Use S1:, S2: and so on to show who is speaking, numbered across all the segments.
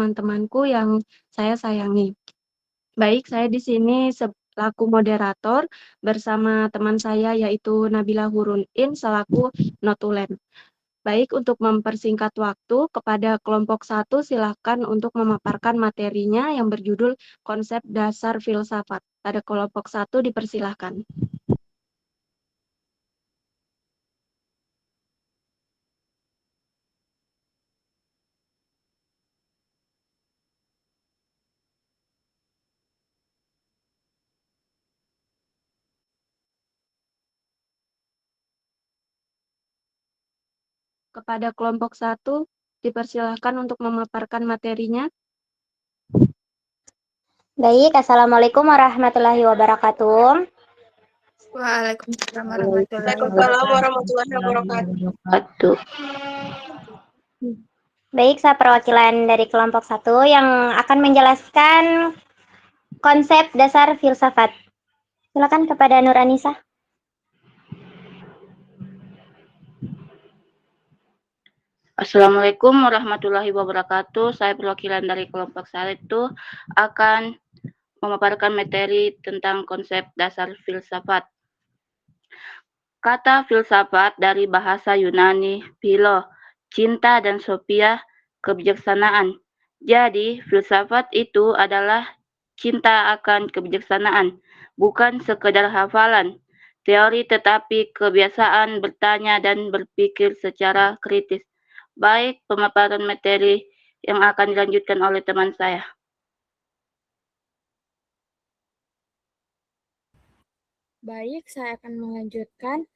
S1: teman-temanku yang saya sayangi. Baik, saya di sini selaku moderator bersama teman saya yaitu Nabila Hurunin selaku notulen. Baik, untuk mempersingkat waktu, kepada kelompok 1 silakan untuk memaparkan materinya yang berjudul Konsep Dasar Filsafat. Pada kelompok 1 dipersilahkan. Kepada kelompok 1 dipersilahkan untuk memaparkan materinya.
S2: Baik, Assalamualaikum warahmatullahi wabarakatuh.
S3: Waalaikumsalam
S4: warahmatullahi wabarakatuh.
S2: Baik, saya perwakilan dari kelompok 1 yang akan menjelaskan konsep dasar filsafat. Silakan kepada Nur Anissa.
S4: Assalamualaikum warahmatullahi wabarakatuh. Saya perwakilan dari kelompok 1 akan memaparkan materi tentang konsep dasar filsafat. Kata filsafat dari bahasa Yunani, philo, cinta, dan sophia, kebijaksanaan. Jadi, filsafat itu adalah cinta akan kebijaksanaan, bukan sekedar hafalan teori tetapi kebiasaan bertanya dan berpikir secara kritis. Baik, pemaparan materi yang akan dilanjutkan oleh teman saya.
S3: Baik, saya akan melanjutkan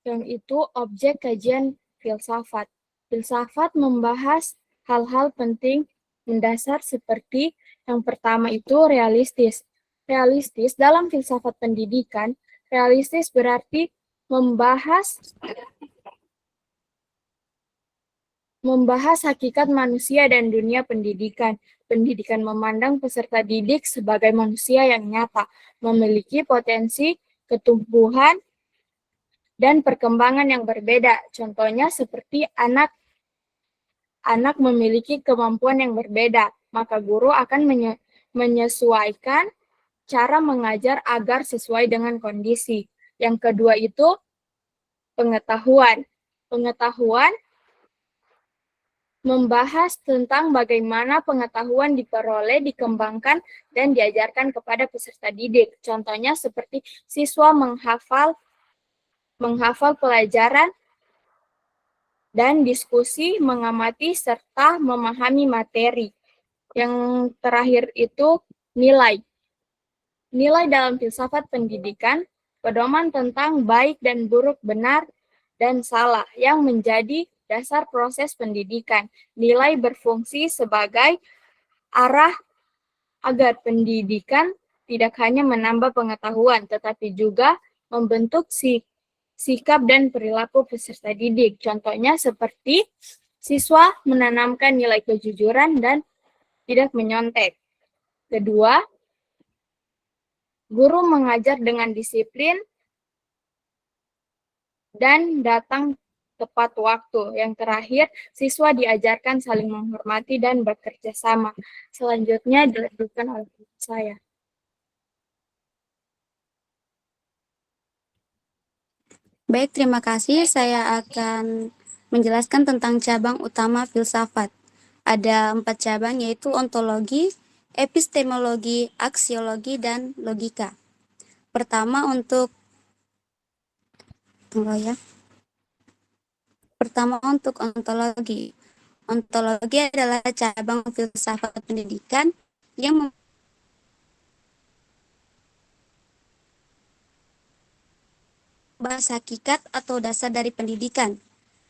S3: yang itu objek kajian filsafat. Filsafat membahas hal-hal penting mendasar seperti yang pertama itu realistis. Realistis dalam filsafat pendidikan, realistis berarti membahas hakikat manusia dan dunia pendidikan. Pendidikan memandang peserta didik sebagai manusia yang nyata, memiliki potensi ketumbuhan dan perkembangan yang berbeda. Contohnya seperti anak memiliki kemampuan yang berbeda, maka guru akan menyesuaikan cara mengajar agar sesuai dengan kondisi. Yang kedua itu pengetahuan. Pengetahuan membahas tentang bagaimana pengetahuan diperoleh, dikembangkan, dan diajarkan kepada peserta didik. Contohnya seperti siswa menghafal pelajaran dan diskusi, mengamati, serta memahami materi. Yang terakhir itu nilai. Nilai dalam filsafat pendidikan, pedoman tentang baik dan buruk, benar dan salah, yang menjadi dasar proses pendidikan. Nilai berfungsi sebagai arah agar pendidikan tidak hanya menambah pengetahuan, tetapi juga membentuk sikap dan perilaku peserta didik. Contohnya seperti siswa menanamkan nilai kejujuran dan tidak menyontek. Kedua, guru mengajar dengan disiplin dan datang tepat waktu. Yang terakhir, siswa diajarkan saling menghormati dan bekerja sama. Selanjutnya dilanjutkan oleh saya.
S5: Baik, terima kasih. Saya akan menjelaskan tentang cabang utama filsafat. Ada 4 cabang, yaitu ontologi, epistemologi, aksiologi, dan logika. Pertama untuk ontologi. Ontologi adalah cabang filsafat pendidikan yang membahas hakikat atau dasar dari pendidikan.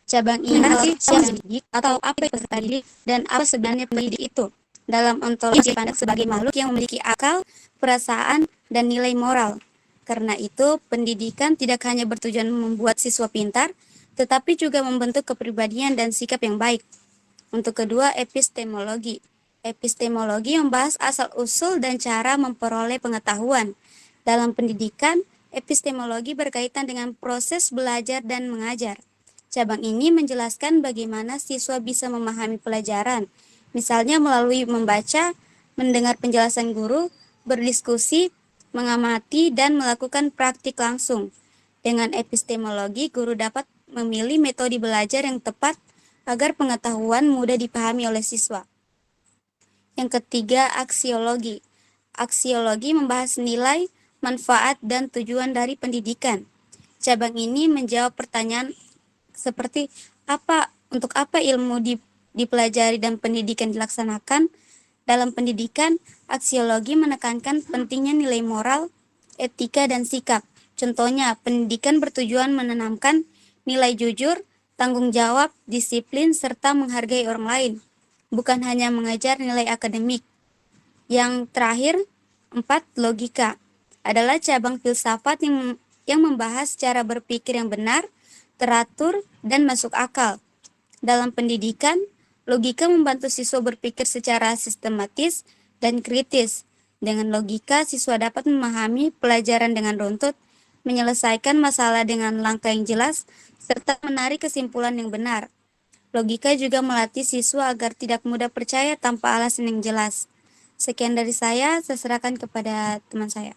S5: Cabang ini siapa pendidik atau apa itu pendidik dan apa sebenarnya pendidik itu. Dalam ontologi dipandang sebagai makhluk yang memiliki akal, perasaan, dan nilai moral. Karena itu, pendidikan tidak hanya bertujuan membuat siswa pintar, tetapi juga membentuk kepribadian dan sikap yang baik. Untuk kedua, epistemologi. Epistemologi membahas asal-usul dan cara memperoleh pengetahuan. Dalam pendidikan, epistemologi berkaitan dengan proses belajar dan mengajar. Cabang ini menjelaskan bagaimana siswa bisa memahami pelajaran, misalnya melalui membaca, mendengar penjelasan guru, berdiskusi, mengamati, dan melakukan praktik langsung. Dengan epistemologi, guru dapat memilih metode belajar yang tepat agar pengetahuan mudah dipahami oleh siswa. Yang ketiga, aksiologi. Aksiologi membahas nilai, manfaat, dan tujuan dari pendidikan. Cabang ini menjawab pertanyaan seperti untuk apa ilmu dipelajari dan pendidikan dilaksanakan. Dalam pendidikan, aksiologi menekankan pentingnya nilai moral, etika, dan sikap. Contohnya, pendidikan bertujuan menanamkan nilai jujur, tanggung jawab, disiplin, serta menghargai orang lain, bukan hanya mengajar nilai akademik. Yang terakhir, 4, logika. Adalah cabang filsafat yang membahas cara berpikir yang benar, teratur, dan masuk akal. Dalam pendidikan, logika membantu siswa berpikir secara sistematis dan kritis. Dengan logika, siswa dapat memahami pelajaran dengan runtut, menyelesaikan masalah dengan langkah yang jelas, serta menarik kesimpulan yang benar. Logika juga melatih siswa agar tidak mudah percaya tanpa alasan yang jelas. Sekian dari saya serahkan kepada teman saya.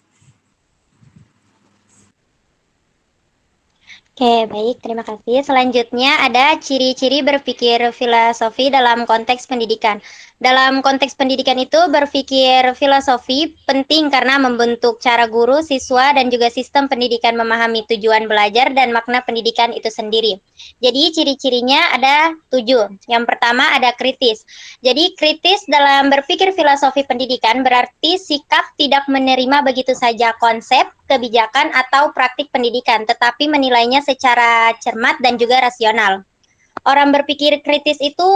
S2: Oke, baik. Terima kasih. Selanjutnya ada ciri-ciri berpikir filosofi dalam konteks pendidikan. Dalam konteks pendidikan itu, berpikir filosofi penting karena membentuk cara guru, siswa, dan juga sistem pendidikan memahami tujuan belajar dan makna pendidikan itu sendiri. Jadi, ciri-cirinya ada 7. Yang pertama ada kritis. Jadi, kritis dalam berpikir filosofi pendidikan berarti sikap tidak menerima begitu saja konsep, kebijakan, atau praktik pendidikan, tetapi menilainya secara cermat dan juga rasional. Orang berpikir kritis itu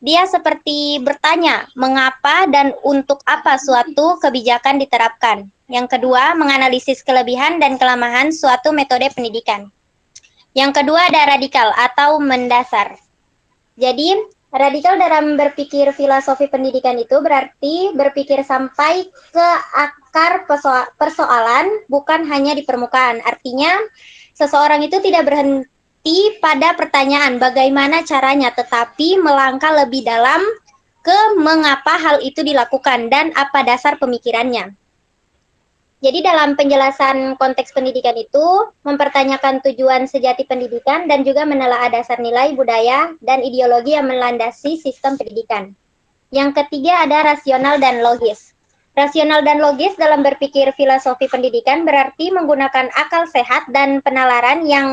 S2: dia seperti bertanya mengapa dan untuk apa suatu kebijakan diterapkan. Yang kedua, menganalisis kelebihan dan kelemahan suatu metode pendidikan. Yang kedua ada radikal atau mendasar. Jadi, radikal dalam berpikir filosofi pendidikan itu berarti berpikir sampai ke akar persoalan, bukan hanya di permukaan. Artinya, seseorang itu tidak berhenti pada pertanyaan bagaimana caranya, tetapi melangkah lebih dalam ke mengapa hal itu dilakukan dan apa dasar pemikirannya. Jadi dalam penjelasan konteks pendidikan itu mempertanyakan tujuan sejati pendidikan dan juga menelaah dasar nilai, budaya, dan ideologi yang melandasi sistem pendidikan. Yang ketiga ada rasional dan logis. Rasional dan logis dalam berpikir filosofi pendidikan berarti menggunakan akal sehat dan penalaran yang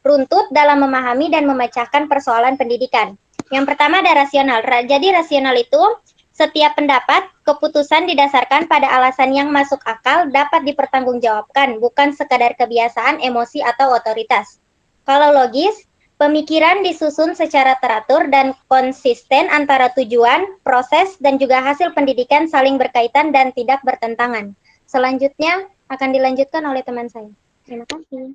S2: runtut dalam memahami dan memecahkan persoalan pendidikan. Yang pertama ada rasional. Jadi rasional itu setiap pendapat, keputusan didasarkan pada alasan yang masuk akal dapat dipertanggungjawabkan, bukan sekadar kebiasaan, emosi, atau otoritas. Kalau logis, pemikiran disusun secara teratur dan konsisten antara tujuan, proses, dan juga hasil pendidikan saling berkaitan dan tidak bertentangan. Selanjutnya akan dilanjutkan oleh teman saya. Terima kasih.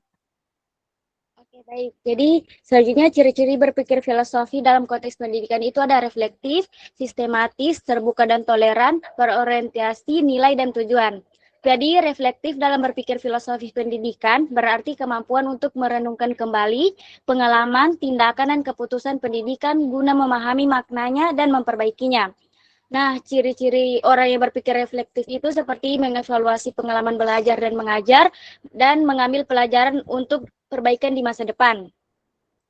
S1: Oke, baik. Jadi, selanjutnya ciri-ciri berpikir filosofi dalam konteks pendidikan itu ada reflektif, sistematis, terbuka dan toleran, berorientasi nilai dan tujuan. Jadi, reflektif dalam berpikir filosofi pendidikan berarti kemampuan untuk merenungkan kembali pengalaman, tindakan, dan keputusan pendidikan guna memahami maknanya dan memperbaikinya. Nah, ciri-ciri orang yang berpikir reflektif itu seperti mengevaluasi pengalaman belajar dan mengajar dan mengambil pelajaran untuk perbaikan di masa depan.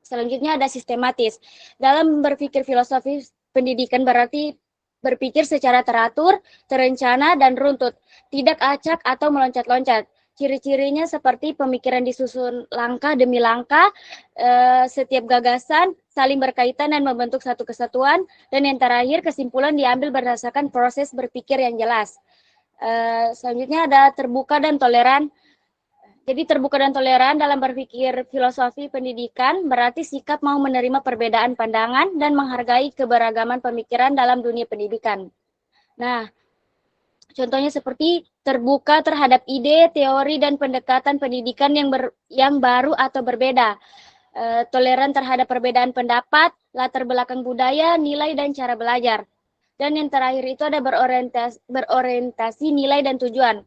S1: Selanjutnya ada sistematis. Dalam berpikir filosofi pendidikan berarti berpikir secara teratur, terencana, dan runtut, tidak acak atau meloncat-loncat. Ciri-cirinya seperti pemikiran disusun langkah demi langkah, setiap gagasan saling berkaitan dan membentuk satu kesatuan, dan yang terakhir kesimpulan diambil berdasarkan proses berpikir yang jelas. Selanjutnya ada terbuka dan toleran. Jadi terbuka dan toleran dalam berpikir filosofi pendidikan berarti sikap mau menerima perbedaan pandangan dan menghargai keberagaman pemikiran dalam dunia pendidikan. Nah, contohnya seperti terbuka terhadap ide, teori, dan pendekatan pendidikan yang baru atau berbeda. Toleran terhadap perbedaan pendapat, latar belakang budaya, nilai, dan cara belajar. Dan yang terakhir itu ada berorientasi nilai dan tujuan.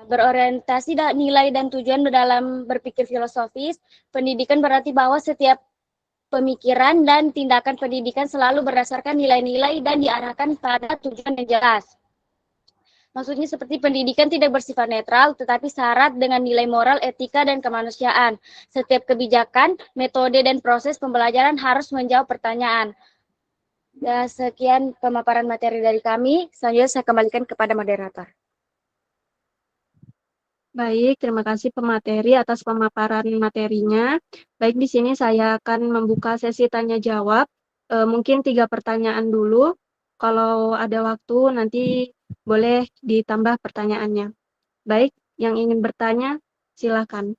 S1: Berorientasi nilai dan tujuan dalam berpikir filosofis pendidikan berarti bahwa setiap
S2: pemikiran dan tindakan pendidikan selalu berdasarkan nilai-nilai dan diarahkan pada tujuan yang jelas. Maksudnya seperti pendidikan tidak bersifat netral, tetapi syarat dengan nilai moral, etika, dan kemanusiaan. Setiap kebijakan, metode, dan proses pembelajaran harus menjawab pertanyaan. Ya, sekian pemaparan materi dari kami. Selanjutnya saya kembalikan kepada moderator.
S1: Baik, terima kasih pemateri atas pemaparan materinya. Baik, di sini saya akan membuka sesi tanya jawab. Mungkin 3 pertanyaan dulu. Kalau ada waktu nanti boleh ditambah pertanyaannya. Baik, yang ingin bertanya silakan.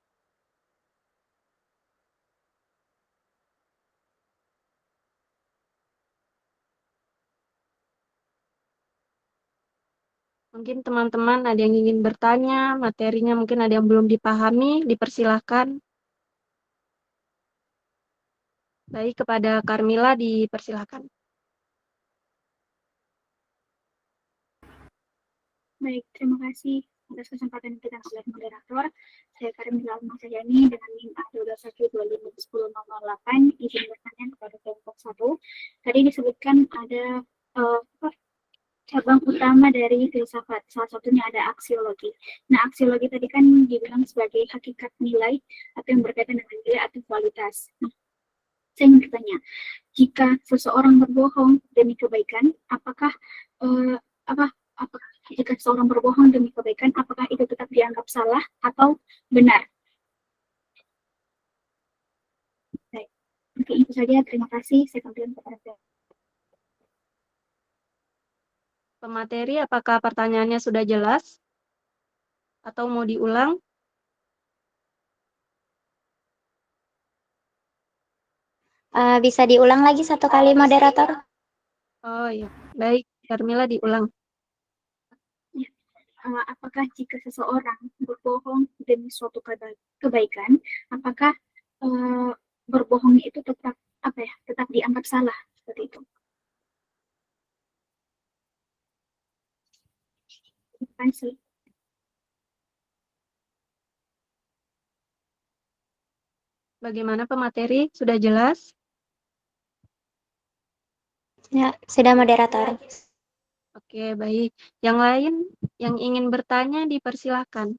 S1: Mungkin teman-teman ada yang ingin bertanya, materinya mungkin ada yang belum dipahami, dipersilahkan. Baik, kepada Carmila dipersilahkan.
S6: Baik, terima kasih atas kesempatan yang diberikan oleh moderator. Saya Carmila Almasayani dengan NIM A121201008 izin bertanya kepada kelompok 1. Tadi disebutkan ada cabang utama dari filsafat. Salah satunya ada aksiologi. Nah, aksiologi tadi kan dibilang sebagai hakikat nilai atau yang berkaitan dengan nilai atau kualitas. Nah, saya ingin bertanya, jika seseorang berbohong demi kebaikan, apakah jika seseorang berbohong demi kebaikan, apakah itu tetap dianggap salah atau benar? Baik, mungkin itu saja. Terima kasih. Saya kembali kepada saya.
S1: Pemateri, apakah pertanyaannya sudah jelas? Atau mau diulang?
S2: Bisa diulang lagi satu kali, moderator?
S1: Oh iya, baik. Carmila diulang.
S6: Ya. Apakah jika seseorang berbohong demi suatu kebaikan, apakah berbohong itu tetap dianggap salah seperti itu? Terima kasih.
S1: Bagaimana pemateri? Sudah jelas?
S2: Ya, sudah, moderator.
S1: Oke, baik. Yang lain yang ingin bertanya dipersilahkan.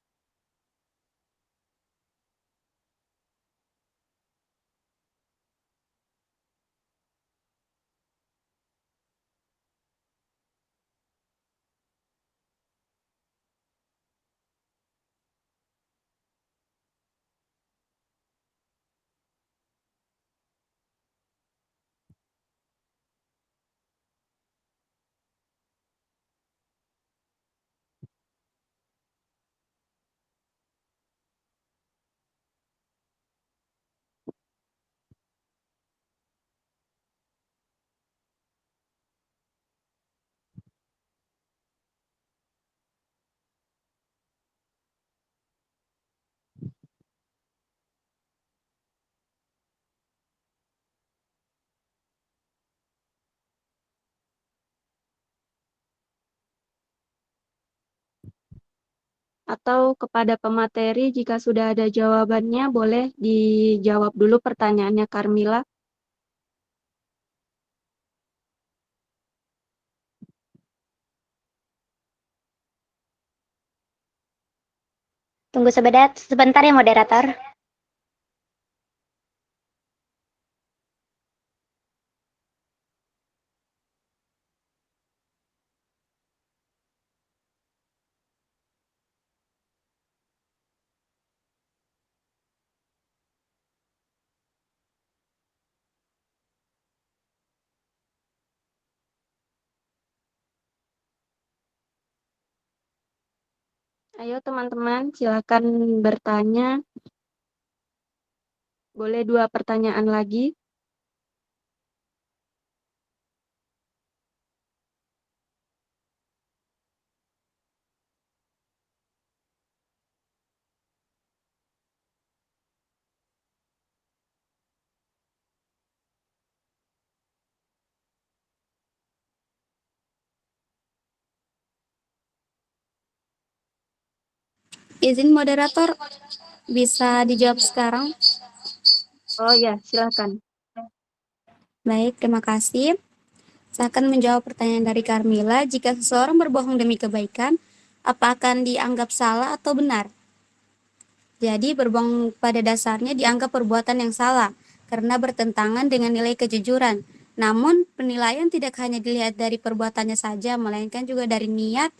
S1: Atau kepada pemateri jika sudah ada jawabannya boleh dijawab dulu pertanyaannya Carmila.
S2: Tunggu sebentar ya, moderator.
S1: Ayo teman-teman, silakan bertanya. Boleh 2 pertanyaan lagi.
S5: Izin moderator, bisa dijawab sekarang?
S1: Oh ya, silakan.
S5: Baik, terima kasih. Saya akan menjawab pertanyaan dari Carmila. Jika seseorang berbohong demi kebaikan, apa akan dianggap salah atau benar? Jadi, berbohong pada dasarnya dianggap perbuatan yang salah karena bertentangan dengan nilai kejujuran. Namun, penilaian tidak hanya dilihat dari perbuatannya saja, melainkan juga dari niat,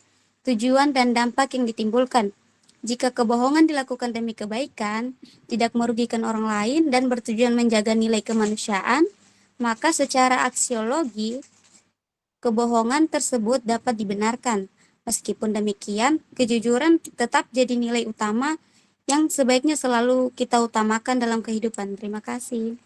S5: tujuan, dan dampak yang ditimbulkan. Jika kebohongan dilakukan demi kebaikan, tidak merugikan orang lain, dan bertujuan menjaga nilai kemanusiaan, maka secara aksiologi, kebohongan tersebut dapat dibenarkan. Meskipun demikian, kejujuran tetap jadi nilai utama yang sebaiknya selalu kita utamakan dalam kehidupan. Terima kasih.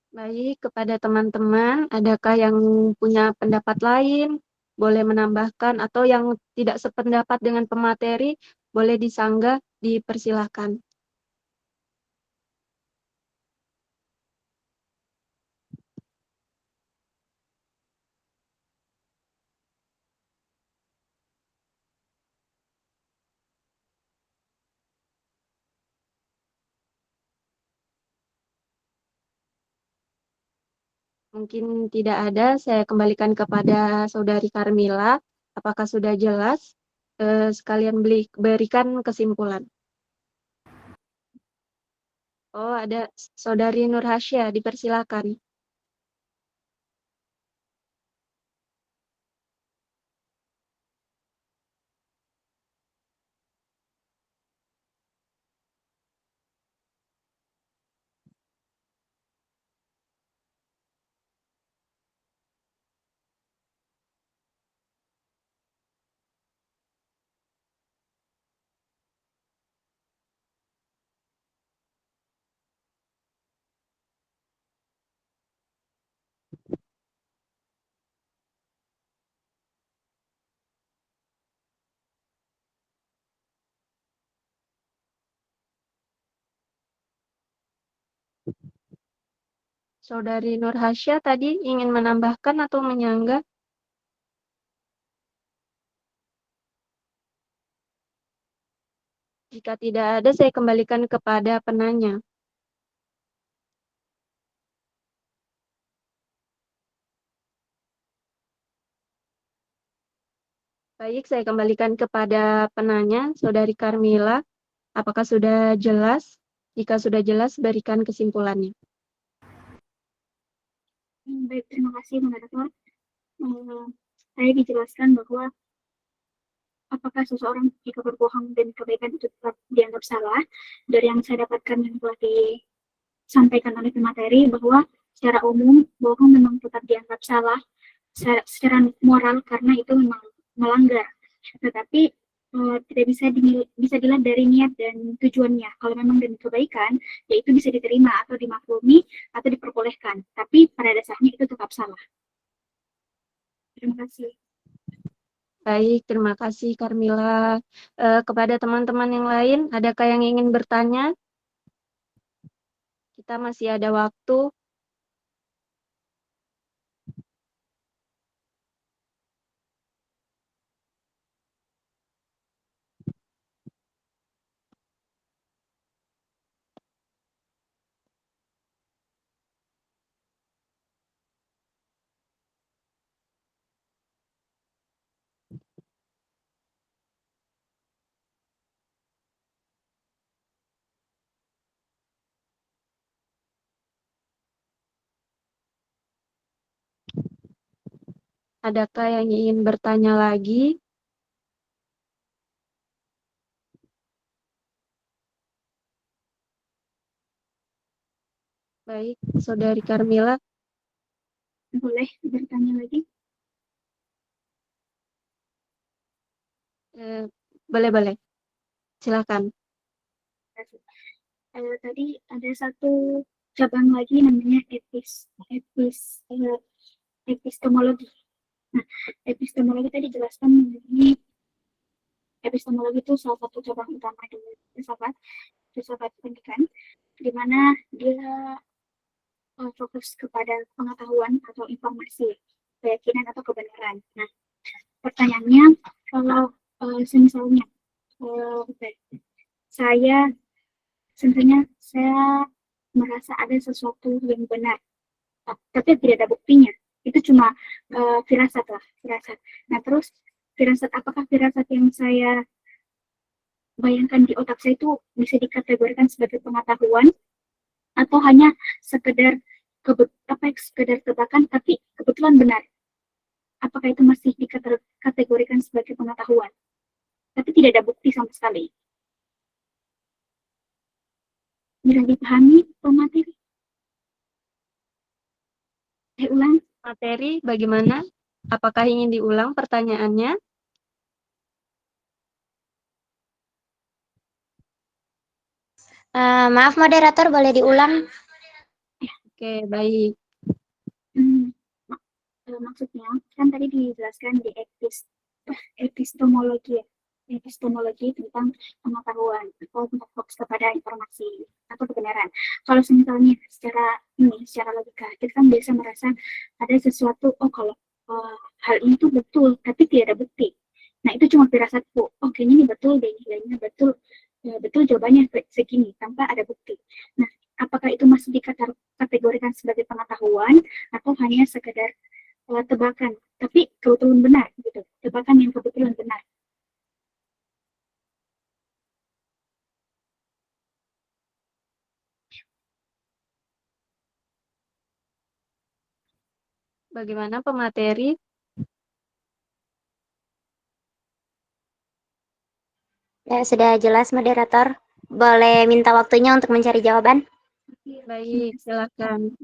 S1: Baik, kepada teman-teman, adakah yang punya pendapat lain? Boleh menambahkan atau yang tidak sependapat dengan pemateri, boleh disanggah, dipersilahkan. Mungkin tidak ada, saya kembalikan kepada Saudari Carmila. Apakah sudah jelas? Sekalian berikan kesimpulan. Oh, ada Saudari Nur Hasya, dipersilakan. Saudari Nur Hasya tadi ingin menambahkan atau menyanggah? Jika tidak ada, saya kembalikan kepada penanya. Baik, saya kembalikan kepada penanya, Saudari Carmila. Apakah sudah jelas? Jika sudah jelas, berikan kesimpulannya.
S6: Baik, terima kasih moderator. Saya dijelaskan bahwa apakah seseorang jika berbohong dan kebaikan itu tetap dianggap salah. Dari yang saya dapatkan yang telah disampaikan oleh pemateri, bahwa secara umum bohong memang tetap dianggap salah secara moral karena itu memang melanggar. Tetapi tidak bisa dilihat dari niat dan tujuannya. Kalau memang demi kebaikan, ya itu bisa diterima atau dimaklumi atau diperbolehkan. Tapi pada dasarnya itu tetap salah. Terima kasih.
S1: Baik, terima kasih Carmila. Kepada teman-teman yang lain, adakah yang ingin bertanya? Kita masih ada waktu. Adakah yang ingin bertanya lagi? Baik, Saudari Carmila.
S6: Boleh bertanya lagi?
S1: Boleh. Silakan.
S6: Tadi ada satu cabang lagi namanya epistemologi. Nah, epistemologi tadi dijelaskan mengenai epistemologi itu salah satu cabang utama dari filsafat pendidikan, di mana dia fokus kepada pengetahuan atau informasi, keyakinan atau kebenaran. Nah, pertanyaannya, kalau misalnya saya merasa ada sesuatu yang benar, tapi tidak ada buktinya. Itu cuma firasat lah, firasat. Nah terus firasat, apakah firasat yang saya bayangkan di otak saya itu bisa dikategorikan sebagai pengetahuan atau hanya sekedar sekedar tebakan tapi kebetulan benar? Apakah itu masih dikategorikan sebagai pengetahuan tapi tidak ada bukti sama sekali? Mudah dipahami pemateri? Saya ulang.
S1: Materi bagaimana? Apakah ingin diulang pertanyaannya?
S2: Maaf moderator, boleh diulang?
S1: Oke, baik.
S6: Maksudnya kan tadi dijelaskan di epistemologi ya, epistemologi tentang pengetahuan atau tentang fokus kepada informasi atau kebenaran. Kalau misalnya secara logika kita kan biasa merasa ada sesuatu, oh kalau hal ini tuh betul tapi tidak ada bukti. Nah itu cuma firasatku, oh kayaknya ini betul deh, nilainya betul, betul jawabannya segini tanpa ada bukti. Nah apakah itu masih dikategorikan sebagai pengetahuan atau hanya sekedar tebakan, tapi kebetulan benar gitu, tebakan yang kebetulan benar?
S1: Bagaimana pemateri?
S2: Ya, sudah jelas moderator. Boleh minta waktunya untuk mencari jawaban?
S1: Baik, silakan.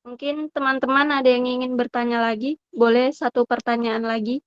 S1: Mungkin teman-teman ada yang ingin bertanya lagi? Boleh satu pertanyaan lagi?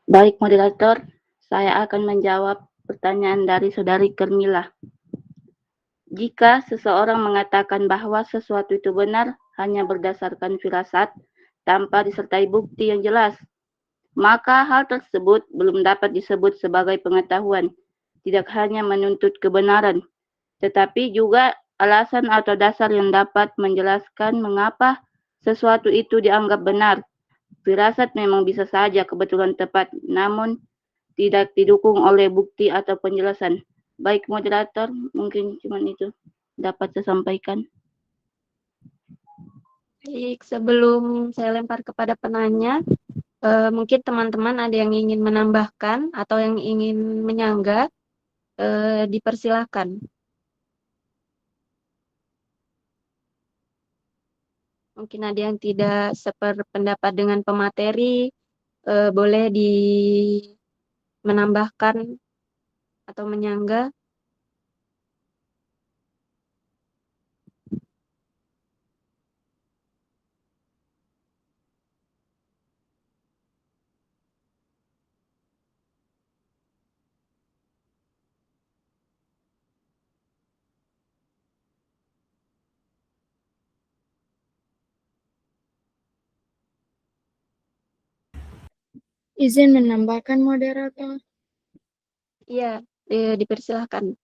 S4: Baik moderator, saya akan menjawab pertanyaan dari Saudari Kermila. Jika seseorang mengatakan bahwa sesuatu itu benar hanya berdasarkan firasat tanpa disertai bukti yang jelas, maka hal tersebut belum dapat disebut sebagai pengetahuan. Tidak hanya menuntut kebenaran, tetapi juga alasan atau dasar yang dapat menjelaskan mengapa sesuatu itu dianggap benar. Firasat memang bisa saja kebetulan tepat, namun tidak didukung oleh bukti atau penjelasan. Baik moderator, mungkin cuma itu dapat saya sampaikan.
S1: Baik, sebelum saya lempar kepada penanya, mungkin teman-teman ada yang ingin menambahkan atau yang ingin menyanggah, dipersilahkan. Mungkin ada yang tidak sependapat dengan pemateri, boleh menambahkan atau menyanggah.
S3: Izin menambahkan moderator.
S1: Iya, dipersilahkan.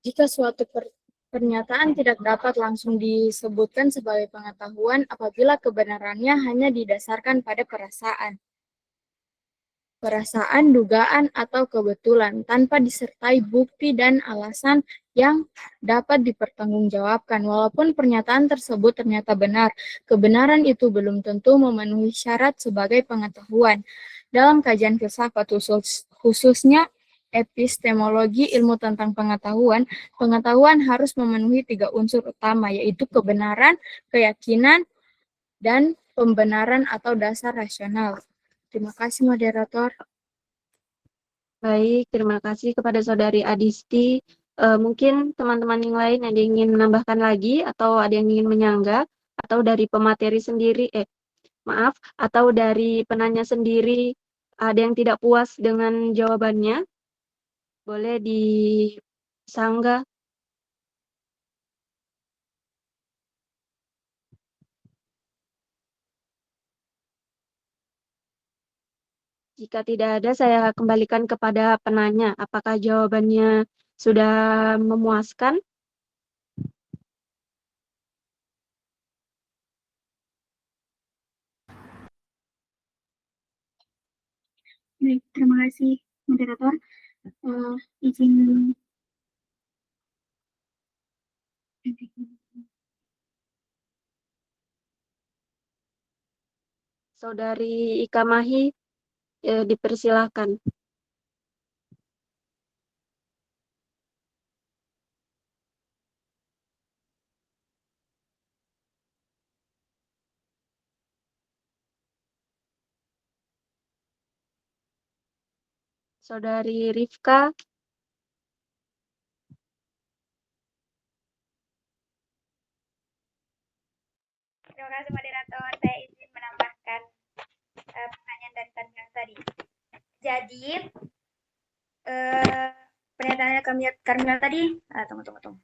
S3: Jika suatu Pernyataan tidak dapat langsung disebutkan sebagai pengetahuan apabila kebenarannya hanya didasarkan pada perasaan, dugaan, atau kebetulan, tanpa disertai bukti dan alasan yang dapat dipertanggungjawabkan. Walaupun pernyataan tersebut ternyata benar, kebenaran itu belum tentu memenuhi syarat sebagai pengetahuan. Dalam kajian filsafat khususnya epistemologi ilmu tentang pengetahuan harus memenuhi 3 unsur utama, yaitu kebenaran, keyakinan, dan pembenaran atau dasar rasional. Terima kasih, moderator.
S1: Baik, terima kasih kepada Saudari Adisti. Mungkin teman-teman yang lain ada yang ingin menambahkan lagi, atau ada yang ingin menyanggah, atau dari pemateri sendiri, atau dari penanya sendiri, ada yang tidak puas dengan jawabannya, boleh disanggah. Jika tidak ada, saya kembalikan kepada penanya. Apakah jawabannya sudah memuaskan?
S6: Baik, terima kasih moderator. Izin
S1: Saudari Ika Mahi, dipersilahkan. Saudari Rifka,
S2: Terima kasih moderator. Saya izin menambahkan pertanyaan dari tadi. Jadi pernyataannya Karmila tadi, tunggu.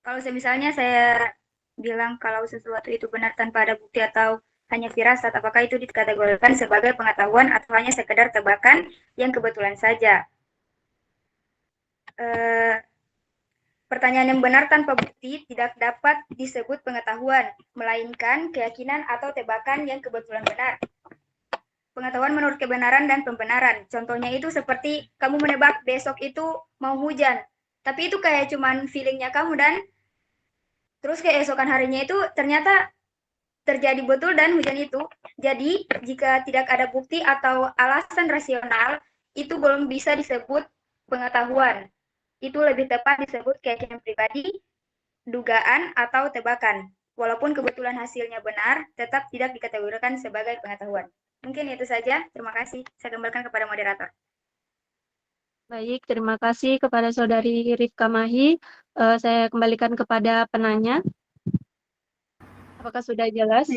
S2: Kalau misalnya saya bilang kalau sesuatu itu benar tanpa ada bukti atau hanya firasat, apakah itu dikategorikan sebagai pengetahuan atau hanya sekedar tebakan yang kebetulan saja? Pertanyaan yang benar tanpa bukti tidak dapat disebut pengetahuan, melainkan keyakinan atau tebakan yang kebetulan benar. Pengetahuan menurut kebenaran dan pembenaran. Contohnya itu seperti kamu menebak besok itu mau hujan, tapi itu kayak cuman feelingnya kamu, dan terus keesokan harinya itu ternyata terjadi betul dan hujan itu. Jadi jika tidak ada bukti atau alasan rasional, itu belum bisa disebut pengetahuan. Itu lebih tepat disebut keyakinan pribadi, dugaan, atau tebakan. Walaupun kebetulan hasilnya benar, tetap tidak dikategorikan sebagai pengetahuan. Mungkin itu saja. Terima kasih. Saya kembalikan kepada moderator.
S1: baik, terima kasih kepada Saudari Rifka Mahi. Saya kembalikan kepada penanya. Apakah sudah jelas?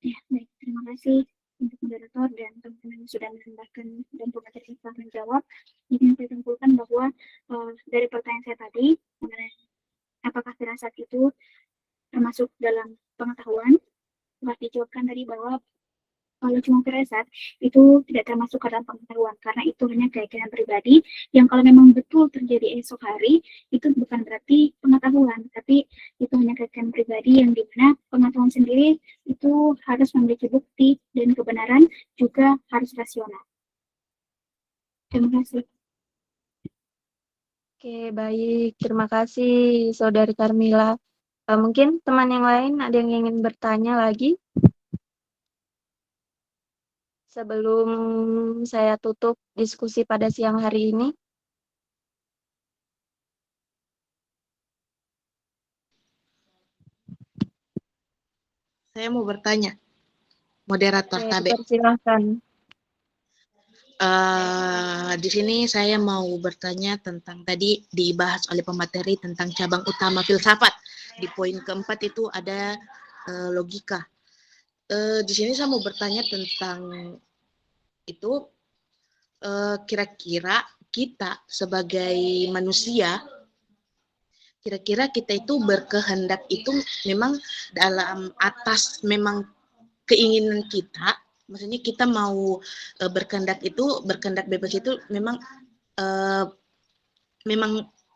S6: ya, baik, terima kasih untuk moderator dan teman-teman yang sudah menambahkan dan pemateri yang telah menjawab. Jadi saya simpulkan bahwa dari pertanyaan saya tadi mengenai apakah firasat itu termasuk dalam pengetahuan, telah dijawabkan tadi bahwa kalau cuma firasat itu tidak termasuk ke dalam pengetahuan, karena itu hanya keyakinan pribadi yang kalau memang betul terjadi esok hari itu bukan berarti pengetahuan, tapi itu hanya keyakinan pribadi yang dimana pengetahuan sendiri itu harus memiliki bukti dan kebenaran juga harus rasional. Terima kasih.
S1: Oke, baik. Terima kasih, Saudari Karmila. Mungkin teman yang lain ada yang ingin bertanya lagi? Sebelum saya tutup diskusi pada siang hari ini.
S7: Saya mau bertanya, moderator
S1: Oke,
S7: Tabe.
S1: dipersilahkan.
S7: Di sini saya mau bertanya tentang tadi dibahas oleh pemateri tentang cabang utama filsafat. Di poin keempat itu ada logika. Di sini saya mau bertanya tentang itu, kira-kira kita sebagai manusia, kira-kira kita itu berkehendak itu memang dalam atas memang keinginan kita, maksudnya kita mau berkehendak bebas itu memang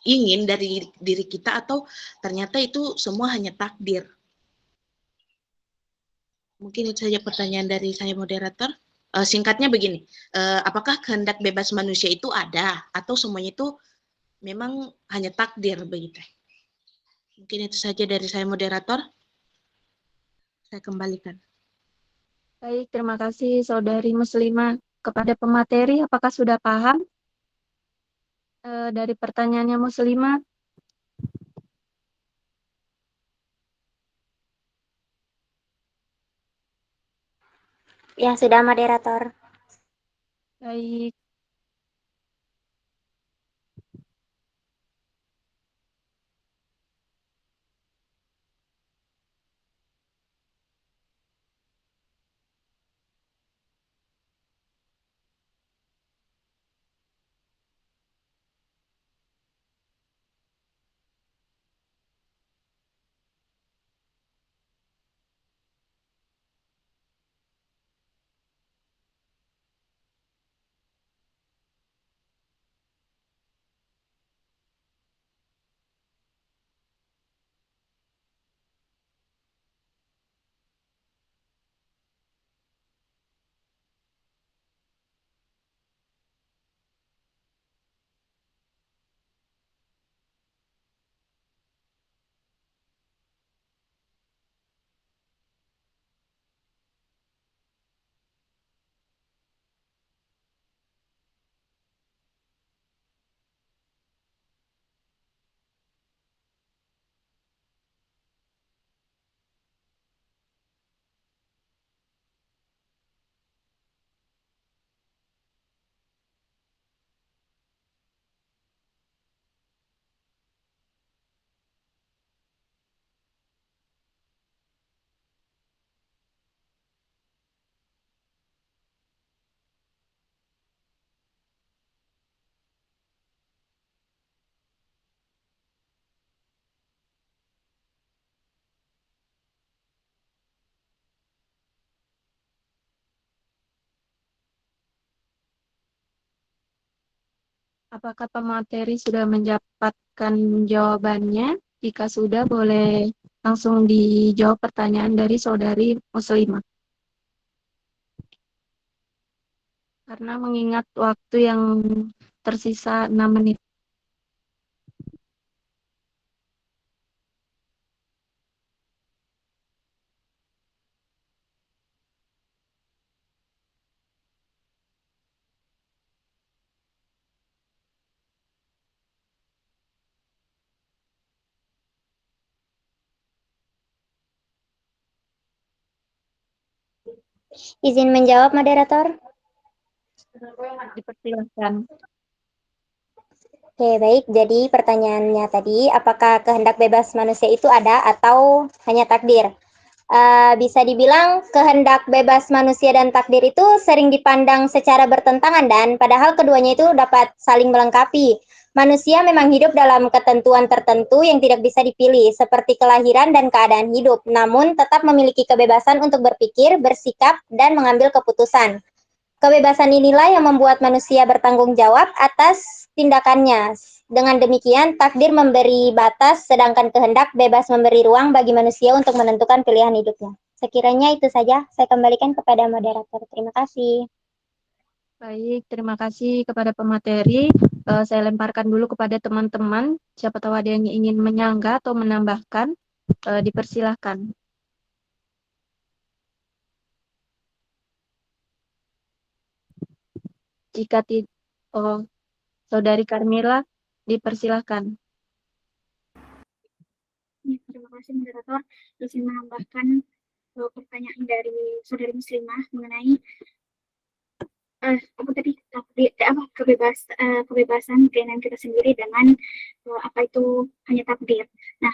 S7: ingin dari diri kita atau ternyata itu semua hanya takdir. Mungkin itu saja pertanyaan dari saya, moderator. Singkatnya begini, apakah kehendak bebas manusia itu ada atau semuanya itu memang hanya takdir begitu? Mungkin itu saja dari saya, moderator. Saya kembalikan.
S1: Baik, terima kasih Saudari Muslimah. Kepada pemateri, apakah sudah paham dari pertanyaannya Muslimah?
S2: Ya, sudah moderator.
S1: Baik. Apakah pemateri sudah mendapatkan jawabannya? Jika sudah, boleh langsung dijawab pertanyaan dari Saudari Muslimah. Karena mengingat waktu yang tersisa 6 menit.
S2: Izin menjawab, moderator.
S1: Dipersilahkan.
S2: Oke, baik. Jadi pertanyaannya tadi, apakah kehendak bebas manusia itu ada atau hanya takdir? Bisa dibilang kehendak bebas manusia dan takdir itu sering dipandang secara bertentangan dan padahal keduanya itu dapat saling melengkapi. Manusia memang hidup dalam ketentuan tertentu yang tidak bisa dipilih, seperti kelahiran dan keadaan hidup, namun tetap memiliki kebebasan untuk berpikir, bersikap, dan mengambil keputusan. Kebebasan inilah yang membuat manusia bertanggung jawab atas tindakannya. Dengan demikian, takdir memberi batas, sedangkan kehendak bebas memberi ruang bagi manusia untuk menentukan pilihan hidupnya. Sekiranya itu saja, saya kembalikan kepada moderator. Terima kasih.
S1: Baik, terima kasih kepada pemateri. Saya lemparkan dulu kepada teman-teman. Siapa tahu ada yang ingin menyanggah atau menambahkan, dipersilahkan. Jika tidak, Saudari Carmila, dipersilahkan.
S6: Ya, terima kasih moderator. Izin menambahkan pertanyaan dari Saudari Muslimah mengenai kebebasan keinginan kita sendiri dengan apa itu hanya takdir. Nah,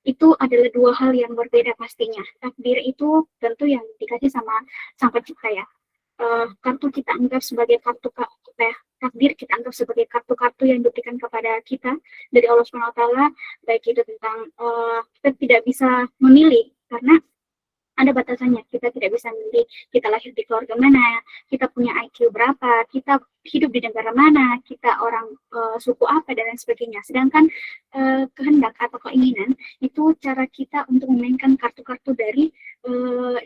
S6: itu adalah dua hal yang berbeda pastinya. Takdir itu tentu yang dikasih sama Sang Pencipta ya. Kartu kita anggap sebagai takdir kita anggap sebagai kartu-kartu yang diberikan kepada kita dari Allah SWT, baik itu tentang kita tidak bisa memilih karena ada batasannya. Kita tidak bisa memilih kita lahir di keluarga mana, kita punya IQ berapa, kita hidup di negara mana, kita orang suku apa, dan lain sebagainya. Sedangkan kehendak atau keinginan itu cara kita untuk memainkan kartu-kartu dari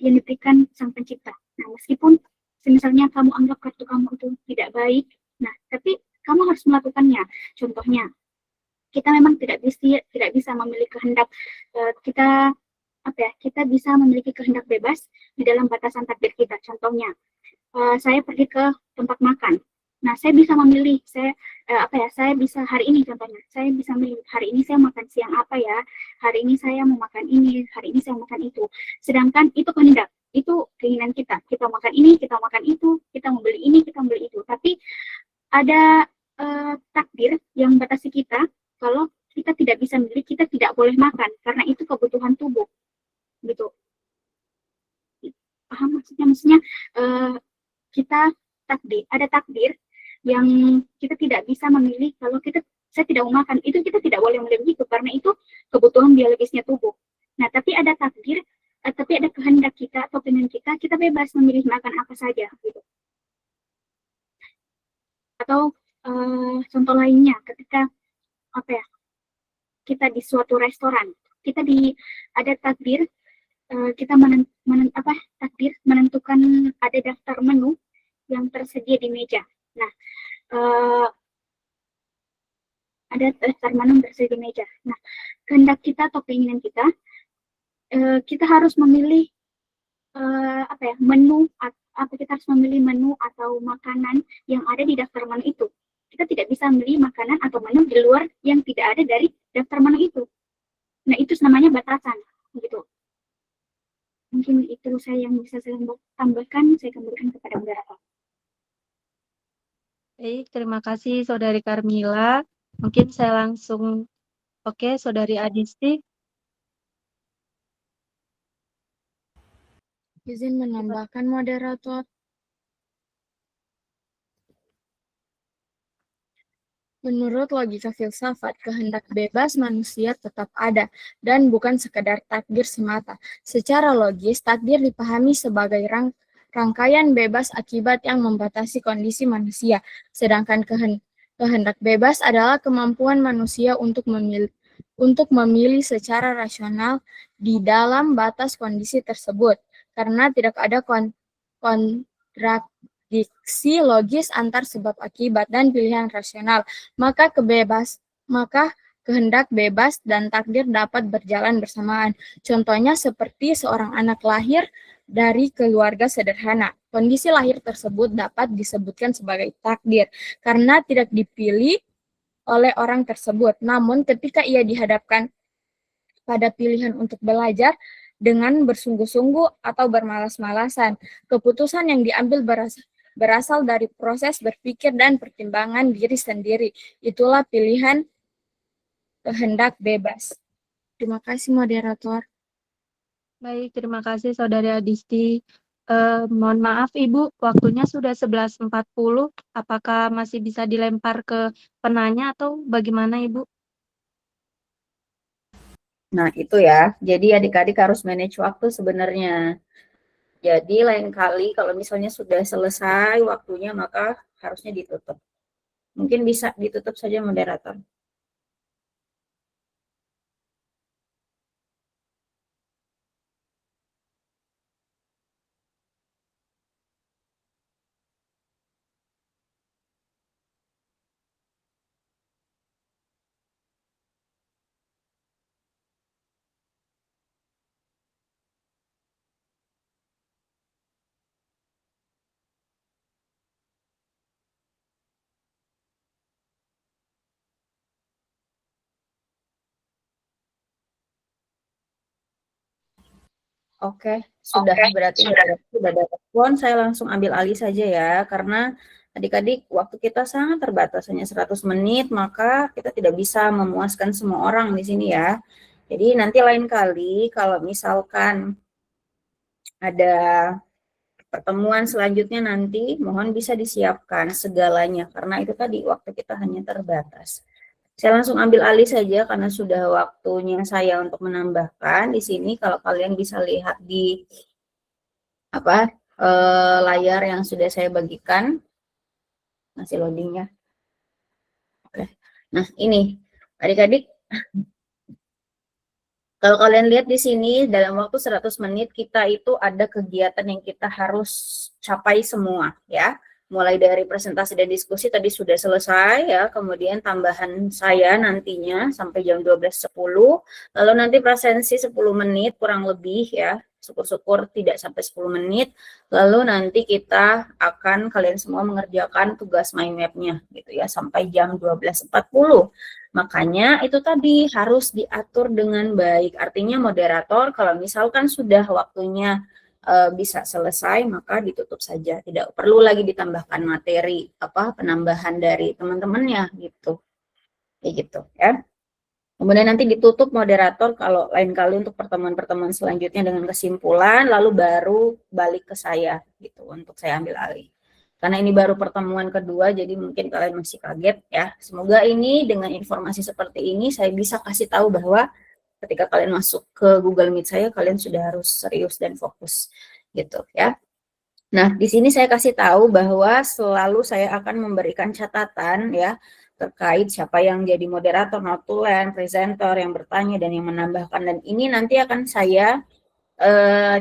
S6: yang diberikan Sang Pencipta. Nah, meskipun misalnya kamu anggap kartu kamu itu tidak baik, nah tapi kamu harus melakukannya. Contohnya, kita memang tidak bisa memilih kehendak kita, kita bisa memiliki kehendak bebas di dalam batasan takdir kita. Contohnya, saya pergi ke tempat makan. Nah, saya bisa memilih, saya bisa hari ini contohnya, saya bisa memilih hari ini saya makan siang apa ya, hari ini saya mau makan ini, hari ini saya makan itu. Sedangkan itu kehendak, itu keinginan kita. Kita makan ini, kita makan itu, kita mau beli ini, kita mau beli itu. Tapi ada takdir yang membatasi kita kalau kita tidak bisa memilih, kita tidak boleh makan karena itu kebutuhan tubuh, gitu. Paham maksudnya? Maksudnya kita ada takdir yang kita tidak bisa memilih. Kalau saya tidak mau makan, itu kita tidak boleh memilih itu karena itu kebutuhan biologisnya tubuh. Nah, tapi ada takdir, tapi ada kehendak kita atau keinginan kita bebas memilih makan apa saja, gitu. Atau contoh lainnya, ketika kita di suatu restoran, kita ada takdir, kita takdir menentukan ada daftar menu yang tersedia di meja. Nah, ada daftar menu yang tersedia di meja. Nah, kehendak kita atau keinginan kita, kita harus memilih menu, kita harus memilih menu atau makanan yang ada di daftar menu itu. Kita tidak bisa memilih makanan atau menu di luar yang tidak ada dari daftar menu itu. Nah, itu namanya batasan, gitu. Mungkin itu yang bisa saya tambahkan, saya kembalikan kepada moderator.
S1: Baik, terima kasih Saudari Carmila. Mungkin saya langsung, Saudari Adisti.
S3: Izin menambahkan moderator. Menurut logika filsafat, kehendak bebas manusia tetap ada dan bukan sekedar takdir semata. Secara logis, takdir dipahami sebagai rangkaian bebas akibat yang membatasi kondisi manusia, sedangkan kehendak bebas adalah kemampuan manusia untuk memilih secara rasional di dalam batas kondisi tersebut, karena tidak ada kontradiksi logis antar sebab akibat dan pilihan rasional, maka kehendak bebas dan takdir dapat berjalan bersamaan. Contohnya seperti seorang anak lahir dari keluarga sederhana. Kondisi lahir tersebut dapat disebutkan sebagai takdir karena tidak dipilih oleh orang tersebut. Namun ketika ia dihadapkan pada pilihan untuk belajar dengan bersungguh-sungguh atau bermalas-malasan, keputusan yang diambil berasal dari proses berpikir dan pertimbangan diri sendiri. Itulah pilihan kehendak bebas. Terima kasih, moderator.
S1: Baik, terima kasih Saudari Adisti. Mohon maaf Ibu, waktunya sudah 11.40. Apakah masih bisa dilempar ke penanya atau bagaimana Ibu?
S8: Nah, itu ya. Jadi adik-adik harus manage waktu sebenarnya. Jadi lain kali kalau misalnya sudah selesai waktunya, maka harusnya ditutup. Mungkin bisa ditutup saja moderator. Oke, sudah berarti sudah ada respon, saya langsung ambil alih saja ya, karena adik-adik waktu kita sangat terbatas, hanya 100 menit, maka kita tidak bisa memuaskan semua orang di sini ya. Jadi nanti lain kali kalau misalkan ada pertemuan selanjutnya nanti, mohon bisa disiapkan segalanya, karena itu tadi waktu kita hanya terbatas. Saya langsung ambil alih saja karena sudah waktunya saya untuk menambahkan di sini. Kalau kalian bisa lihat di layar yang sudah saya bagikan, masih loading ya. Oke. Nah, ini adik-adik, kalau kalian lihat di sini dalam waktu 100 menit kita itu ada kegiatan yang kita harus capai semua ya. Mulai dari presentasi dan diskusi tadi sudah selesai ya, kemudian tambahan saya nantinya sampai jam 12.10, lalu nanti presensi 10 menit kurang lebih ya, syukur-syukur tidak sampai 10 menit, lalu nanti kita akan kalian semua mengerjakan tugas mind map-nya gitu ya, sampai jam 12.40. Makanya itu tadi harus diatur dengan baik, artinya moderator kalau misalkan sudah waktunya bisa selesai maka ditutup saja, tidak perlu lagi ditambahkan materi penambahan dari teman-temannya gitu, kayak gitu ya. Kemudian nanti ditutup moderator kalau lain kali untuk pertemuan-pertemuan selanjutnya dengan kesimpulan, lalu baru balik ke saya gitu untuk saya ambil alih. Karena ini baru pertemuan kedua, jadi mungkin kalian masih kaget ya. Semoga ini dengan informasi seperti ini saya bisa kasih tahu bahwa ketika kalian masuk ke Google Meet saya, kalian sudah harus serius dan fokus gitu ya. Nah, di sini saya kasih tahu bahwa selalu saya akan memberikan catatan ya terkait siapa yang jadi moderator, notulen, presenter, yang bertanya dan yang menambahkan, dan ini nanti akan saya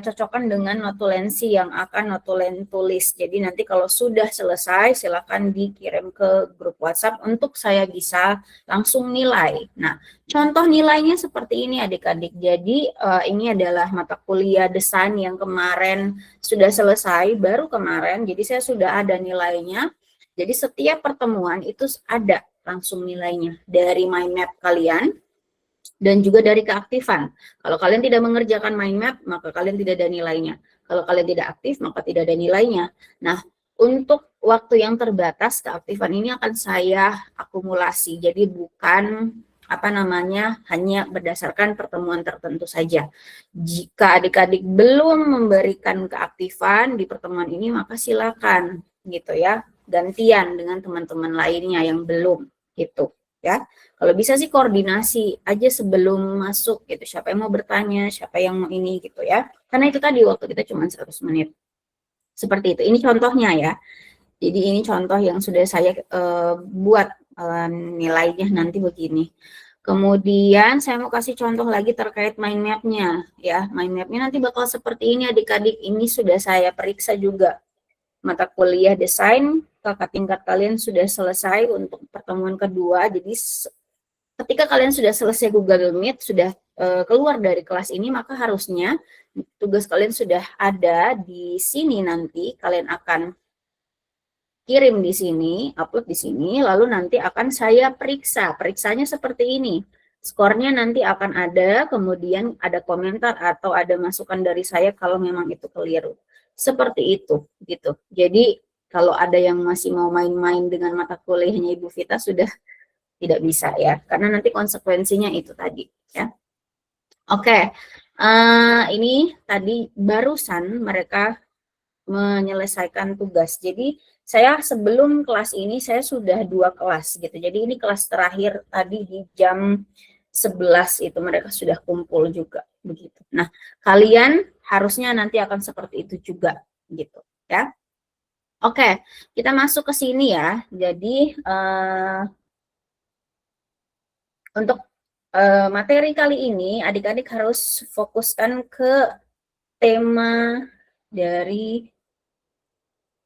S8: cocokkan dengan notulensi yang akan notulen tulis. Jadi nanti kalau sudah selesai silakan dikirim ke grup WhatsApp untuk saya bisa langsung nilai. Nah, contoh nilainya seperti ini adik-adik. Jadi ini adalah mata kuliah desain yang kemarin sudah selesai, baru kemarin. Jadi saya sudah ada nilainya. Jadi setiap pertemuan itu ada langsung nilainya dari mind map kalian dan juga dari keaktifan. Kalau kalian tidak mengerjakan mind map, maka kalian tidak ada nilainya. Kalau kalian tidak aktif, maka tidak ada nilainya. Nah, untuk waktu yang terbatas, keaktifan ini akan saya akumulasi. Jadi bukan hanya berdasarkan pertemuan tertentu saja. Jika adik-adik belum memberikan keaktifan di pertemuan ini, maka silakan gitu ya, gantian dengan teman-teman lainnya yang belum gitu ya. Kalau bisa sih koordinasi aja sebelum masuk gitu, siapa yang mau bertanya, siapa yang mau ini gitu ya. Karena itu tadi waktu kita cuma 100 menit. Seperti itu. Ini contohnya ya. Jadi ini contoh yang sudah saya buat nilainya nanti begini. Kemudian saya mau kasih contoh lagi terkait mind map-nya ya. Mind map-nya nanti bakal seperti ini adik-adik. Ini sudah saya periksa juga. Mata kuliah desain kakak tingkat kalian sudah selesai untuk pertemuan kedua. Jadi ketika kalian sudah selesai Google Meet, sudah keluar dari kelas ini, maka harusnya tugas kalian sudah ada di sini nanti. Kalian akan kirim di sini, upload di sini, lalu nanti akan saya periksa. Periksanya seperti ini. Skornya nanti akan ada, kemudian ada komentar atau ada masukan dari saya kalau memang itu keliru. Seperti itu, gitu. Jadi kalau ada yang masih mau main-main dengan mata kuliahnya Ibu Vita sudah tidak bisa ya, karena nanti konsekuensinya itu tadi ya. Oke, ini tadi barusan mereka menyelesaikan tugas. Jadi saya sebelum kelas ini saya sudah 2 kelas gitu. Jadi ini kelas terakhir tadi di jam 11 itu mereka sudah kumpul juga begitu. Nah, kalian harusnya nanti akan seperti itu juga gitu ya. Oke, kita masuk ke sini ya. Jadi untuk materi kali ini adik-adik harus fokuskan ke tema dari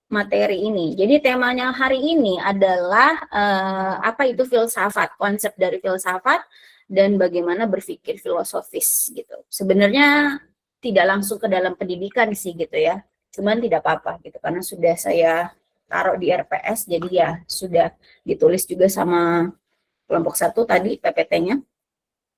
S8: materi ini. Jadi temanya hari ini adalah apa itu filsafat, konsep dari filsafat dan bagaimana berpikir filosofis gitu. Sebenarnya tidak langsung ke dalam pendidikan sih gitu ya. Cuman tidak apa-apa gitu karena sudah saya taruh di RPS, jadi ya sudah ditulis juga sama kelompok 1 tadi PPT-nya.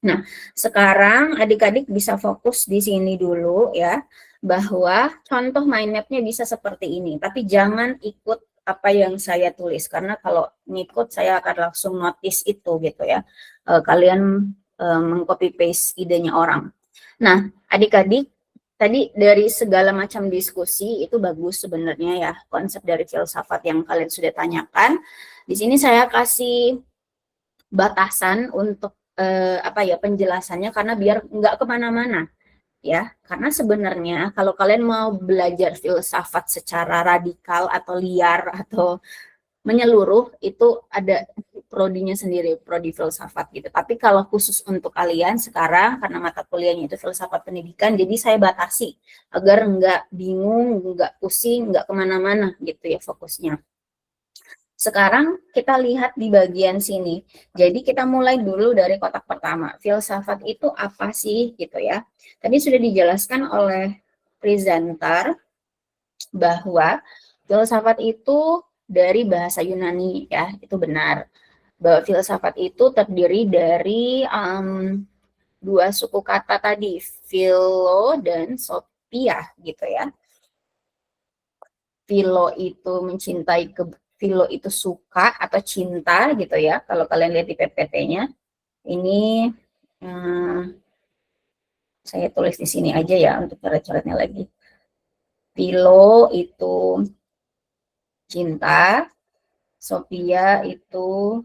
S8: Nah, sekarang adik-adik bisa fokus di sini dulu ya, bahwa contoh mind map-nya bisa seperti ini, tapi jangan ikut apa yang saya tulis, karena kalau ngikut saya akan langsung notice itu gitu ya, kalian meng-copy paste idenya orang. Nah, adik-adik, tadi dari segala macam diskusi itu bagus sebenarnya ya, konsep dari filsafat yang kalian sudah tanyakan. Di sini saya kasih batasan untuk penjelasannya, karena biar nggak kemana-mana ya. Karena sebenarnya kalau kalian mau belajar filsafat secara radikal atau liar atau menyeluruh, itu ada prodinya sendiri, prodi filsafat gitu. Tapi kalau khusus untuk kalian sekarang, karena mata kuliahnya itu filsafat pendidikan, jadi saya batasi agar nggak bingung, nggak pusing, nggak kemana-mana gitu ya fokusnya. Sekarang kita lihat di bagian sini. Jadi kita mulai dulu dari kotak pertama. Filsafat itu apa sih gitu ya. Tadi sudah dijelaskan oleh presenter bahwa filsafat itu dari bahasa Yunani ya, itu benar. Bahwa filsafat itu terdiri dari dua suku kata tadi, philo dan sophia gitu ya. Philo itu mencintai, philo itu suka atau cinta gitu ya. Kalau kalian lihat di PPT-nya, ini saya tulis di sini aja ya untuk coret-coretnya lagi. Philo itu cinta, sophia itu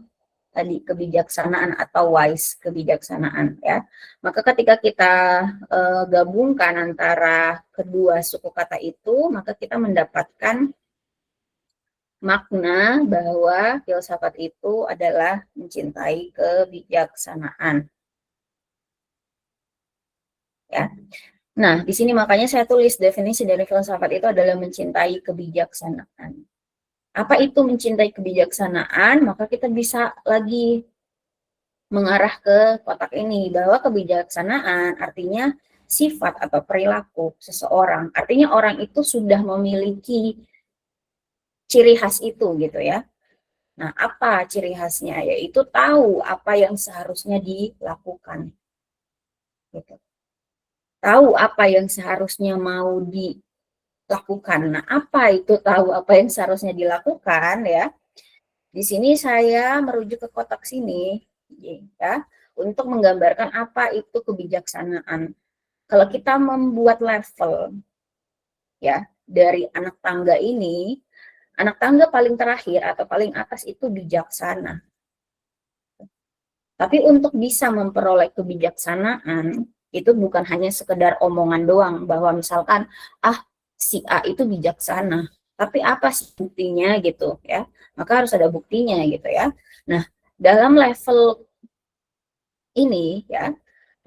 S8: tadi kebijaksanaan atau wise, kebijaksanaan ya. Maka ketika kita gabungkan antara kedua suku kata itu, maka kita mendapatkan makna bahwa filsafat itu adalah mencintai kebijaksanaan. Ya. Nah, di sini makanya saya tulis definisi dari filsafat itu adalah mencintai kebijaksanaan. Apa itu mencintai kebijaksanaan? Maka kita bisa lagi mengarah ke kotak ini, bahwa kebijaksanaan artinya sifat atau perilaku seseorang. Artinya orang itu sudah memiliki ciri khas itu gitu ya. Nah, apa ciri khasnya? Yaitu tahu apa yang seharusnya dilakukan. Gitu. Tahu apa yang seharusnya mau dilakukan. Nah, apa itu tahu apa yang seharusnya dilakukan ya? Di sini saya merujuk ke kotak sini ya, untuk menggambarkan apa itu kebijaksanaan. Kalau kita membuat level ya dari anak tangga ini, anak tangga paling terakhir atau paling atas itu bijaksana. Tapi untuk bisa memperoleh kebijaksanaan, itu bukan hanya sekedar omongan doang, bahwa misalkan, si A itu bijaksana, tapi apa sih buktinya gitu ya, maka harus ada buktinya gitu ya. Nah, dalam level ini ya,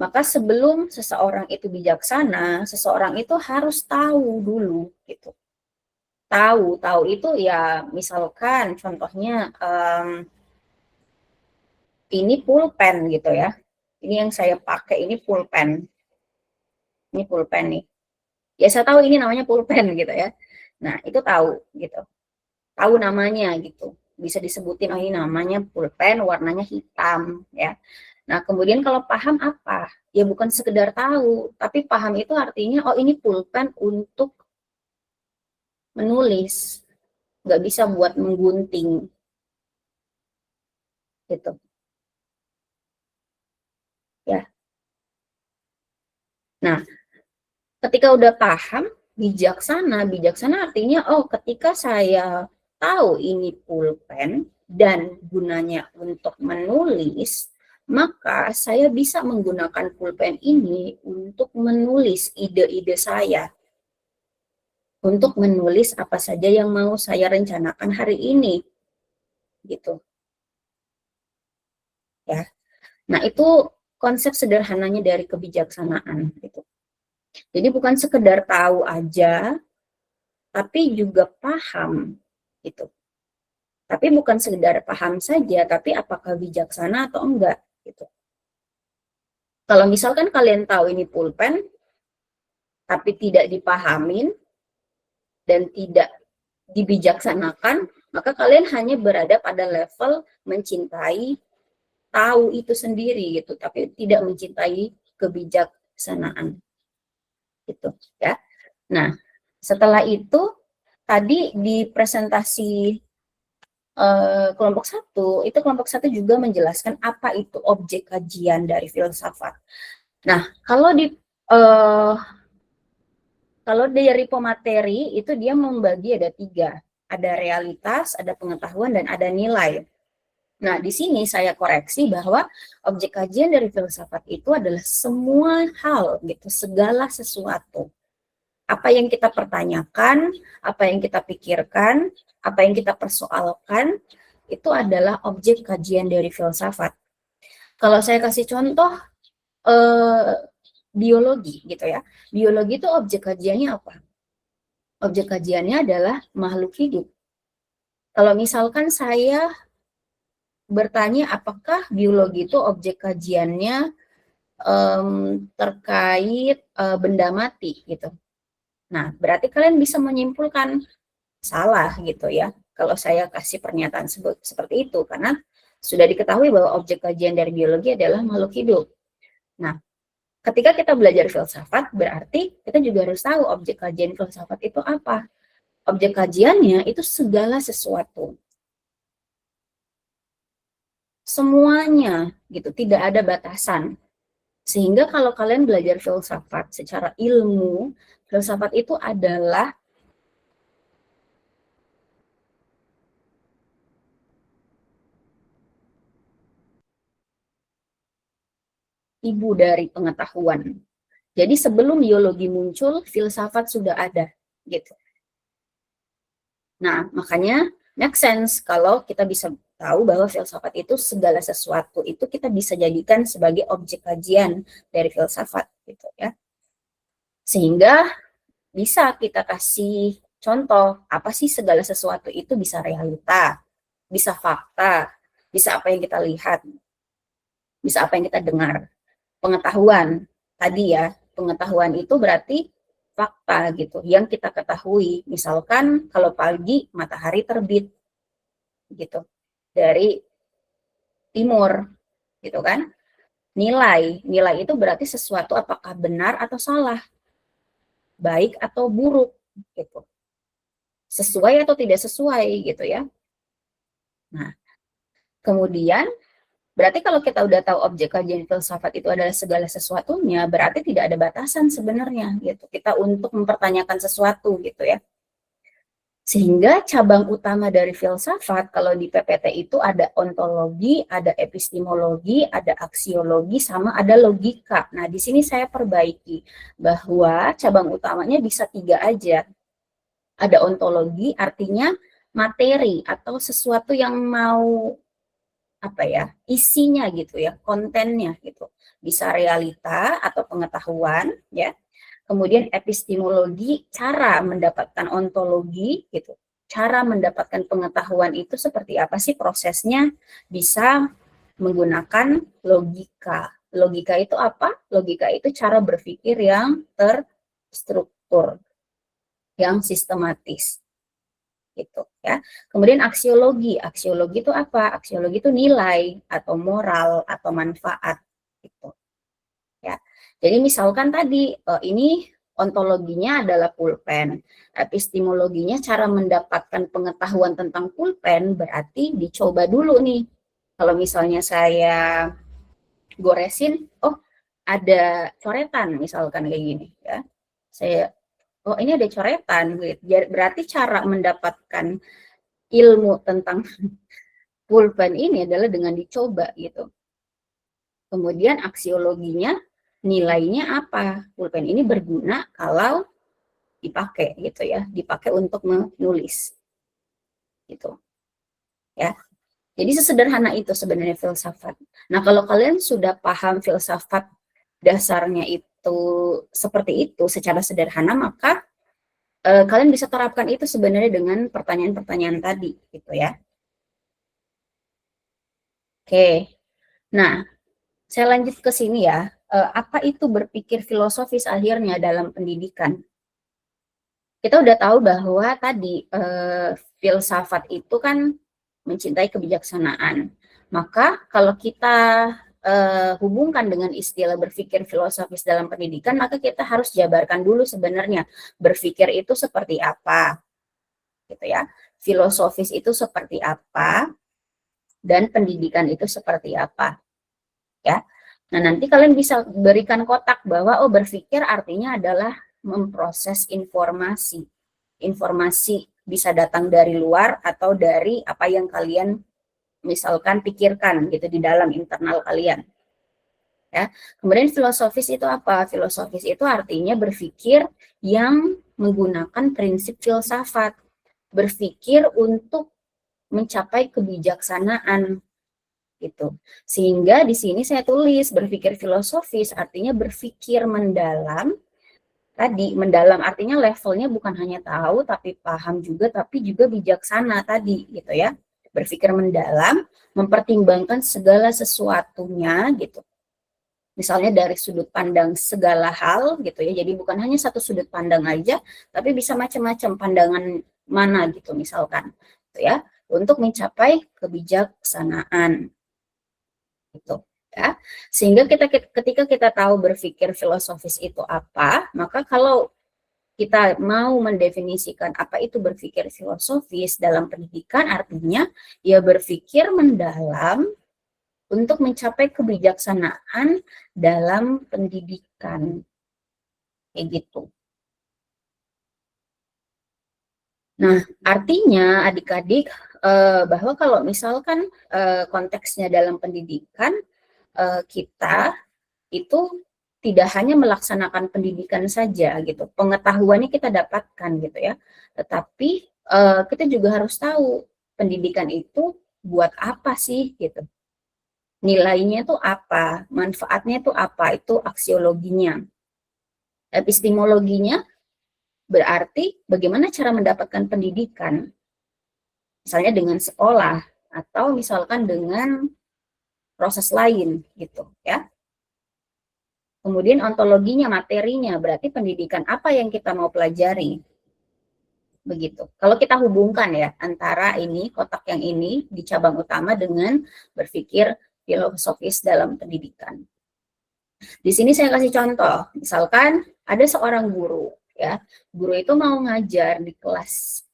S8: maka sebelum seseorang itu bijaksana, seseorang itu harus tahu dulu gitu. Tahu itu ya misalkan contohnya ini pulpen gitu ya. Ini yang saya pakai, ini pulpen. Ini pulpen nih. Ya saya tahu ini namanya pulpen gitu ya. Nah, itu tahu gitu. Tahu namanya gitu. Bisa disebutin, oh ini namanya pulpen, warnanya hitam ya. Nah, kemudian kalau paham apa? Ya bukan sekedar tahu, tapi paham itu artinya, oh ini pulpen untuk menulis. Nggak bisa buat menggunting. Gitu. Ya. Nah, ketika udah paham, bijaksana artinya, oh ketika saya tahu ini pulpen dan gunanya untuk menulis, maka saya bisa menggunakan pulpen ini untuk menulis ide-ide saya. Untuk menulis apa saja yang mau saya rencanakan hari ini. Gitu. Ya. Nah, itu konsep sederhananya dari kebijaksanaan gitu. Jadi bukan sekedar tahu aja, tapi juga paham gitu. Tapi bukan sekedar paham saja, tapi apakah bijaksana atau enggak gitu. Kalau misalkan kalian tahu ini pulpen, tapi tidak dipahamin dan tidak dibijaksanakan, maka kalian hanya berada pada level mencintai tahu itu sendiri gitu, tapi tidak mencintai kebijaksanaan. Gitu ya. Nah, setelah itu tadi di presentasi kelompok 1, itu kelompok 1 juga menjelaskan apa itu objek kajian dari filsafat. Nah, kalau dari pemateri itu dia membagi ada 3. Ada realitas, ada pengetahuan, dan ada nilai. Nah, di sini saya koreksi bahwa objek kajian dari filsafat itu adalah semua hal gitu, segala sesuatu. Apa yang kita pertanyakan, apa yang kita pikirkan, apa yang kita persoalkan, itu adalah objek kajian dari filsafat. Kalau saya kasih contoh biologi gitu ya. Biologi itu objek kajiannya apa? Objek kajiannya adalah makhluk hidup. Kalau misalkan saya bertanya apakah biologi itu objek kajiannya terkait benda mati gitu. Nah, berarti kalian bisa menyimpulkan salah gitu ya. Kalau saya kasih pernyataan seperti itu, karena sudah diketahui bahwa objek kajian dari biologi adalah makhluk hidup. Nah, ketika kita belajar filsafat, berarti kita juga harus tahu objek kajian filsafat itu apa. Objek kajiannya itu segala sesuatu. Semuanya gitu, tidak ada batasan. Sehingga kalau kalian belajar filsafat secara ilmu, filsafat itu adalah ibu dari pengetahuan. Jadi sebelum biologi muncul, filsafat sudah ada gitu. Nah, makanya make sense kalau kita bisa tahu bahwa filsafat itu segala sesuatu itu kita bisa jadikan sebagai objek kajian dari filsafat gitu ya. Sehingga bisa kita kasih contoh, apa sih segala sesuatu itu? Bisa realita, bisa fakta, bisa apa yang kita lihat, bisa apa yang kita dengar. Pengetahuan tadi ya, pengetahuan itu berarti fakta gitu yang kita ketahui. Misalkan kalau pagi matahari terbit gitu dari timur gitu kan. Nilai itu berarti sesuatu apakah benar atau salah, baik atau buruk gitu, sesuai atau tidak sesuai gitu ya. Nah, kemudian berarti kalau kita udah tahu objek kajian filsafat itu adalah segala sesuatunya, berarti tidak ada batasan sebenarnya gitu kita untuk mempertanyakan sesuatu gitu ya. Sehingga cabang utama dari filsafat kalau di PPT itu ada ontologi, ada epistemologi, ada aksiologi, sama ada logika. Nah, di sini saya perbaiki bahwa cabang utamanya bisa 3 aja. Ada ontologi, artinya materi atau sesuatu yang mau apa ya, isinya gitu ya, kontennya gitu. Bisa realita atau pengetahuan ya. Kemudian epistemologi, cara mendapatkan ontologi gitu. Cara mendapatkan pengetahuan itu seperti apa sih prosesnya? Bisa menggunakan logika. Logika itu apa? Logika itu cara berpikir yang terstruktur, yang sistematis. Gitu ya. Kemudian aksiologi. Aksiologi itu apa? Aksiologi itu nilai atau moral atau manfaat gitu. Ya. Jadi misalkan tadi ini ontologinya adalah pulpen, epistemologinya cara mendapatkan pengetahuan tentang pulpen berarti dicoba dulu nih. Kalau misalnya saya goresin, oh ada coretan misalkan kayak gini ya. Saya oh ini ada coretan gitu. Berarti cara mendapatkan ilmu tentang pulpen ini adalah dengan dicoba gitu. Kemudian aksiologinya nilainya apa? Pulpen ini berguna kalau dipakai gitu ya, dipakai untuk menulis. Gitu. Ya. Jadi sesederhana itu sebenarnya filsafat. Nah, kalau kalian sudah paham filsafat dasarnya itu seperti itu secara sederhana, maka kalian bisa terapkan itu sebenarnya dengan pertanyaan-pertanyaan tadi gitu ya. Oke. Nah, saya lanjut ke sini ya. Apa itu berpikir filosofis akhirnya dalam pendidikan? Kita udah tahu bahwa tadi filsafat itu kan mencintai kebijaksanaan. Maka kalau kita hubungkan dengan istilah berpikir filosofis dalam pendidikan, maka kita harus jabarkan dulu sebenarnya berpikir itu seperti apa, gitu ya. Filosofis itu seperti apa, dan pendidikan itu seperti apa, ya. Nah, nanti kalian bisa berikan kotak bahwa oh berpikir artinya adalah memproses informasi. Informasi bisa datang dari luar atau dari apa yang kalian misalkan pikirkan gitu di dalam internal kalian. Ya. Kemudian filosofis itu apa? Filosofis itu artinya berpikir yang menggunakan prinsip filsafat, berpikir untuk mencapai kebijaksanaan gitu. Sehingga di sini saya tulis berpikir filosofis artinya berpikir mendalam. Tadi mendalam artinya levelnya bukan hanya tahu tapi paham juga, tapi juga bijaksana tadi gitu ya. Berpikir mendalam, mempertimbangkan segala sesuatunya gitu. Misalnya dari sudut pandang segala hal gitu ya. Jadi bukan hanya satu sudut pandang aja, tapi bisa macam-macam pandangan mana gitu misalkan gitu ya, untuk mencapai kebijaksanaan gitu ya. Sehingga ketika kita tahu berpikir filosofis itu apa, maka kalau kita mau mendefinisikan apa itu berpikir filosofis dalam pendidikan, artinya ya berpikir mendalam untuk mencapai kebijaksanaan dalam pendidikan. Kayak gitu. Nah, artinya adik-adik bahwa kalau misalkan konteksnya dalam pendidikan, kita itu tidak hanya melaksanakan pendidikan saja gitu, pengetahuannya kita dapatkan gitu ya, tetapi kita juga harus tahu pendidikan itu buat apa sih gitu, nilainya itu apa, manfaatnya itu apa, itu aksiologinya. Epistemologinya berarti bagaimana cara mendapatkan pendidikan, misalnya dengan sekolah atau misalkan dengan proses lain gitu ya. Kemudian ontologinya, materinya, berarti pendidikan apa yang kita mau pelajari. Begitu. Kalau kita hubungkan ya antara ini, kotak yang ini di cabang utama dengan berpikir filosofis dalam pendidikan. Di sini saya kasih contoh, misalkan ada seorang guru ya. Guru itu mau ngajar di kelas,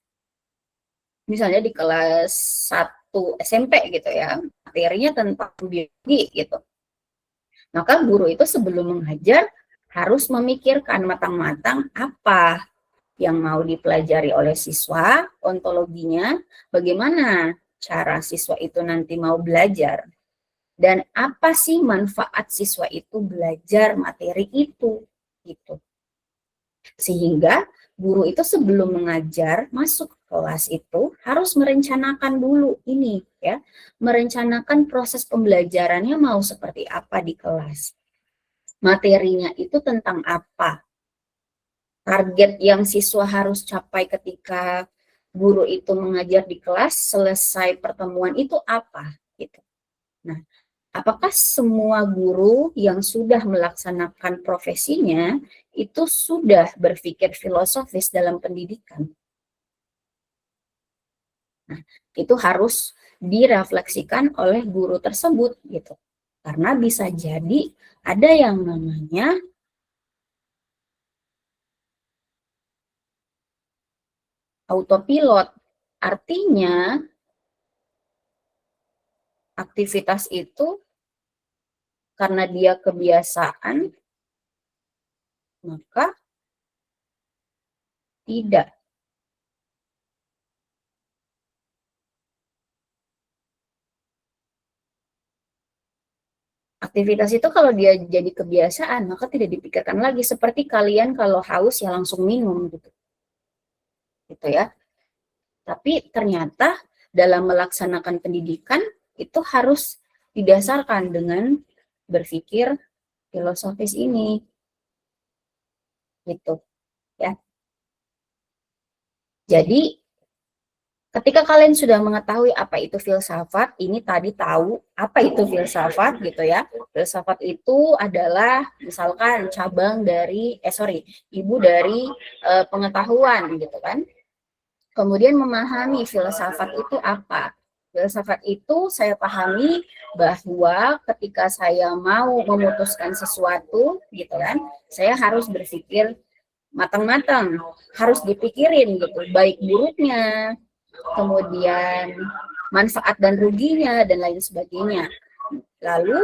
S8: misalnya di kelas 1 SMP gitu ya, materinya tentang biologi gitu. Maka guru itu sebelum mengajar harus memikirkan matang-matang apa yang mau dipelajari oleh siswa, ontologinya, bagaimana cara siswa itu nanti mau belajar, dan apa sih manfaat siswa itu belajar materi itu, gitu. Sehingga guru itu sebelum mengajar masuk kelas itu harus merencanakan dulu ini ya, merencanakan proses pembelajarannya mau seperti apa di kelas, materinya itu tentang apa, target yang siswa harus capai ketika guru itu mengajar di kelas selesai pertemuan itu apa gitu. Nah, apakah semua guru yang sudah melaksanakan profesinya itu sudah berpikir filosofis dalam pendidikan? Nah, itu harus direfleksikan oleh guru tersebut gitu. Karena bisa jadi ada yang namanya autopilot. Artinya aktivitas itu karena dia kebiasaan, maka tidak. Aktivitas itu kalau dia jadi kebiasaan, maka tidak dipikirkan lagi. Seperti kalian kalau haus ya langsung minum gitu. Gitu ya. Tapi ternyata dalam melaksanakan pendidikan itu harus didasarkan dengan berpikir filosofis ini. Gitu ya. Jadi ketika kalian sudah mengetahui apa itu filsafat, ini tadi tahu apa itu filsafat gitu ya. Filsafat itu adalah misalkan cabang dari ibu dari pengetahuan gitu kan. Kemudian memahami filsafat itu apa. Filsafat itu saya pahami bahwa ketika saya mau memutuskan sesuatu gitu kan, saya harus berpikir matang-matang, harus dipikirin gitu, baik buruknya, kemudian manfaat dan ruginya dan lain sebagainya. Lalu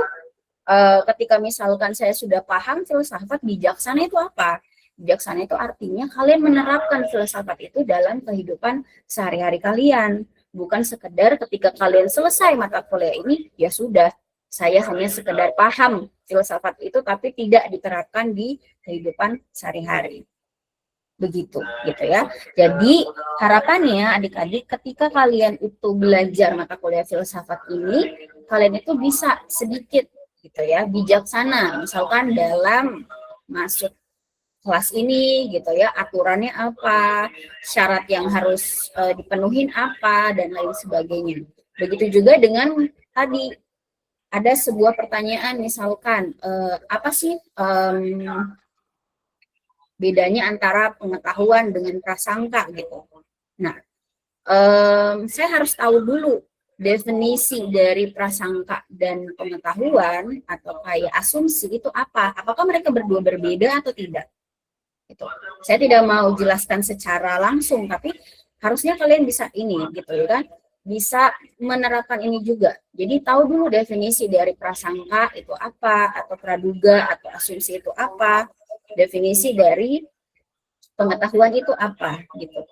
S8: ketika misalkan saya sudah paham filsafat, bijaksana itu apa? Bijaksana itu artinya kalian menerapkan filsafat itu dalam kehidupan sehari-hari kalian, Bukan sekedar ketika kalian selesai mata kuliah ini, ya sudah, saya hanya sekedar paham filsafat itu tapi tidak diterapkan di kehidupan sehari-hari. Begitu, gitu ya. Jadi harapannya adik-adik ketika kalian itu belajar mata kuliah filsafat ini, kalian itu bisa sedikit gitu ya, bijaksana. Misalkan dalam masuk kelas ini gitu ya, aturannya apa, syarat yang harus dipenuhin apa, dan lain sebagainya. Begitu juga dengan tadi ada sebuah pertanyaan, misalkan apa sih bedanya antara pengetahuan dengan prasangka gitu. Nah, saya harus tahu dulu definisi dari prasangka dan pengetahuan atau kayak asumsi itu apa. Apakah mereka berdua berbeda atau tidak? Gitu. Saya tidak mau jelaskan secara langsung, tapi harusnya kalian bisa ini gitu kan, bisa menerapkan ini juga. Jadi tahu dulu definisi dari prasangka itu apa, atau praduga atau asumsi itu apa, definisi dari pengetahuan itu apa gitu.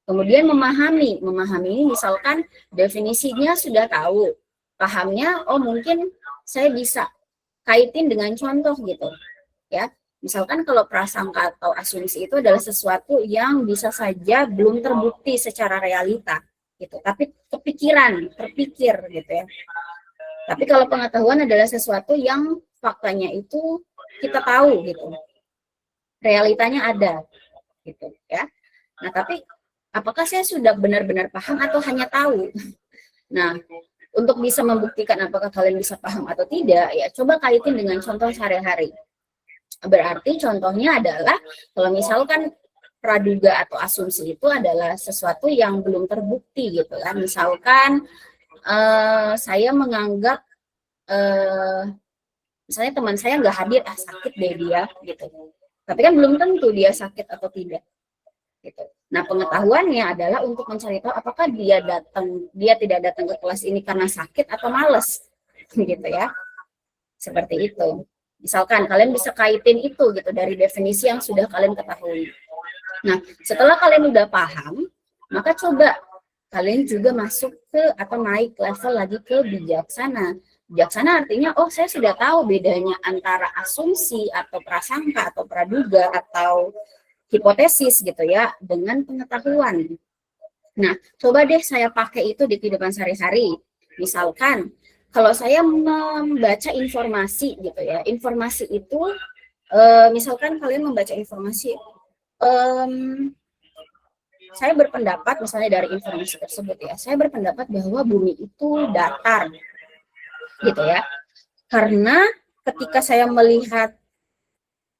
S8: Kemudian memahami ini misalkan definisinya sudah tahu, pahamnya oh mungkin saya bisa kaitin dengan contoh gitu ya. Misalkan kalau prasangka atau asumsi itu adalah sesuatu yang bisa saja belum terbukti secara realita gitu, tapi terpikir gitu ya. Tapi kalau pengetahuan adalah sesuatu yang faktanya itu kita tahu gitu, realitanya ada gitu ya. Nah, tapi apakah saya sudah benar-benar paham atau hanya tahu? Nah, untuk bisa membuktikan apakah kalian bisa paham atau tidak, ya coba kaitin dengan contoh sehari-hari. Berarti contohnya adalah kalau misalkan praduga atau asumsi itu adalah sesuatu yang belum terbukti gitu kan. Misalkan saya menganggap misalnya teman saya nggak hadir, sakit deh dia gitu. Tapi kan belum tentu dia sakit atau tidak gitu. Nah, pengetahuannya adalah untuk mencari tahu apakah dia tidak datang ke kelas ini karena sakit atau malas gitu ya. Seperti itu. Misalkan kalian bisa kaitin itu gitu dari definisi yang sudah kalian ketahui. Nah, setelah kalian udah paham, maka coba kalian juga masuk ke atau naik level lagi ke bijaksana. Bijaksana artinya, oh saya sudah tahu bedanya antara asumsi atau prasangka atau praduga atau hipotesis gitu ya dengan pengetahuan. Nah, coba deh saya pakai itu di kehidupan sehari-hari. Misalkan kalau saya membaca informasi gitu ya, informasi itu misalkan kalian membaca informasi, saya berpendapat misalnya dari informasi tersebut ya, saya berpendapat bahwa bumi itu datar gitu ya, karena ketika saya melihat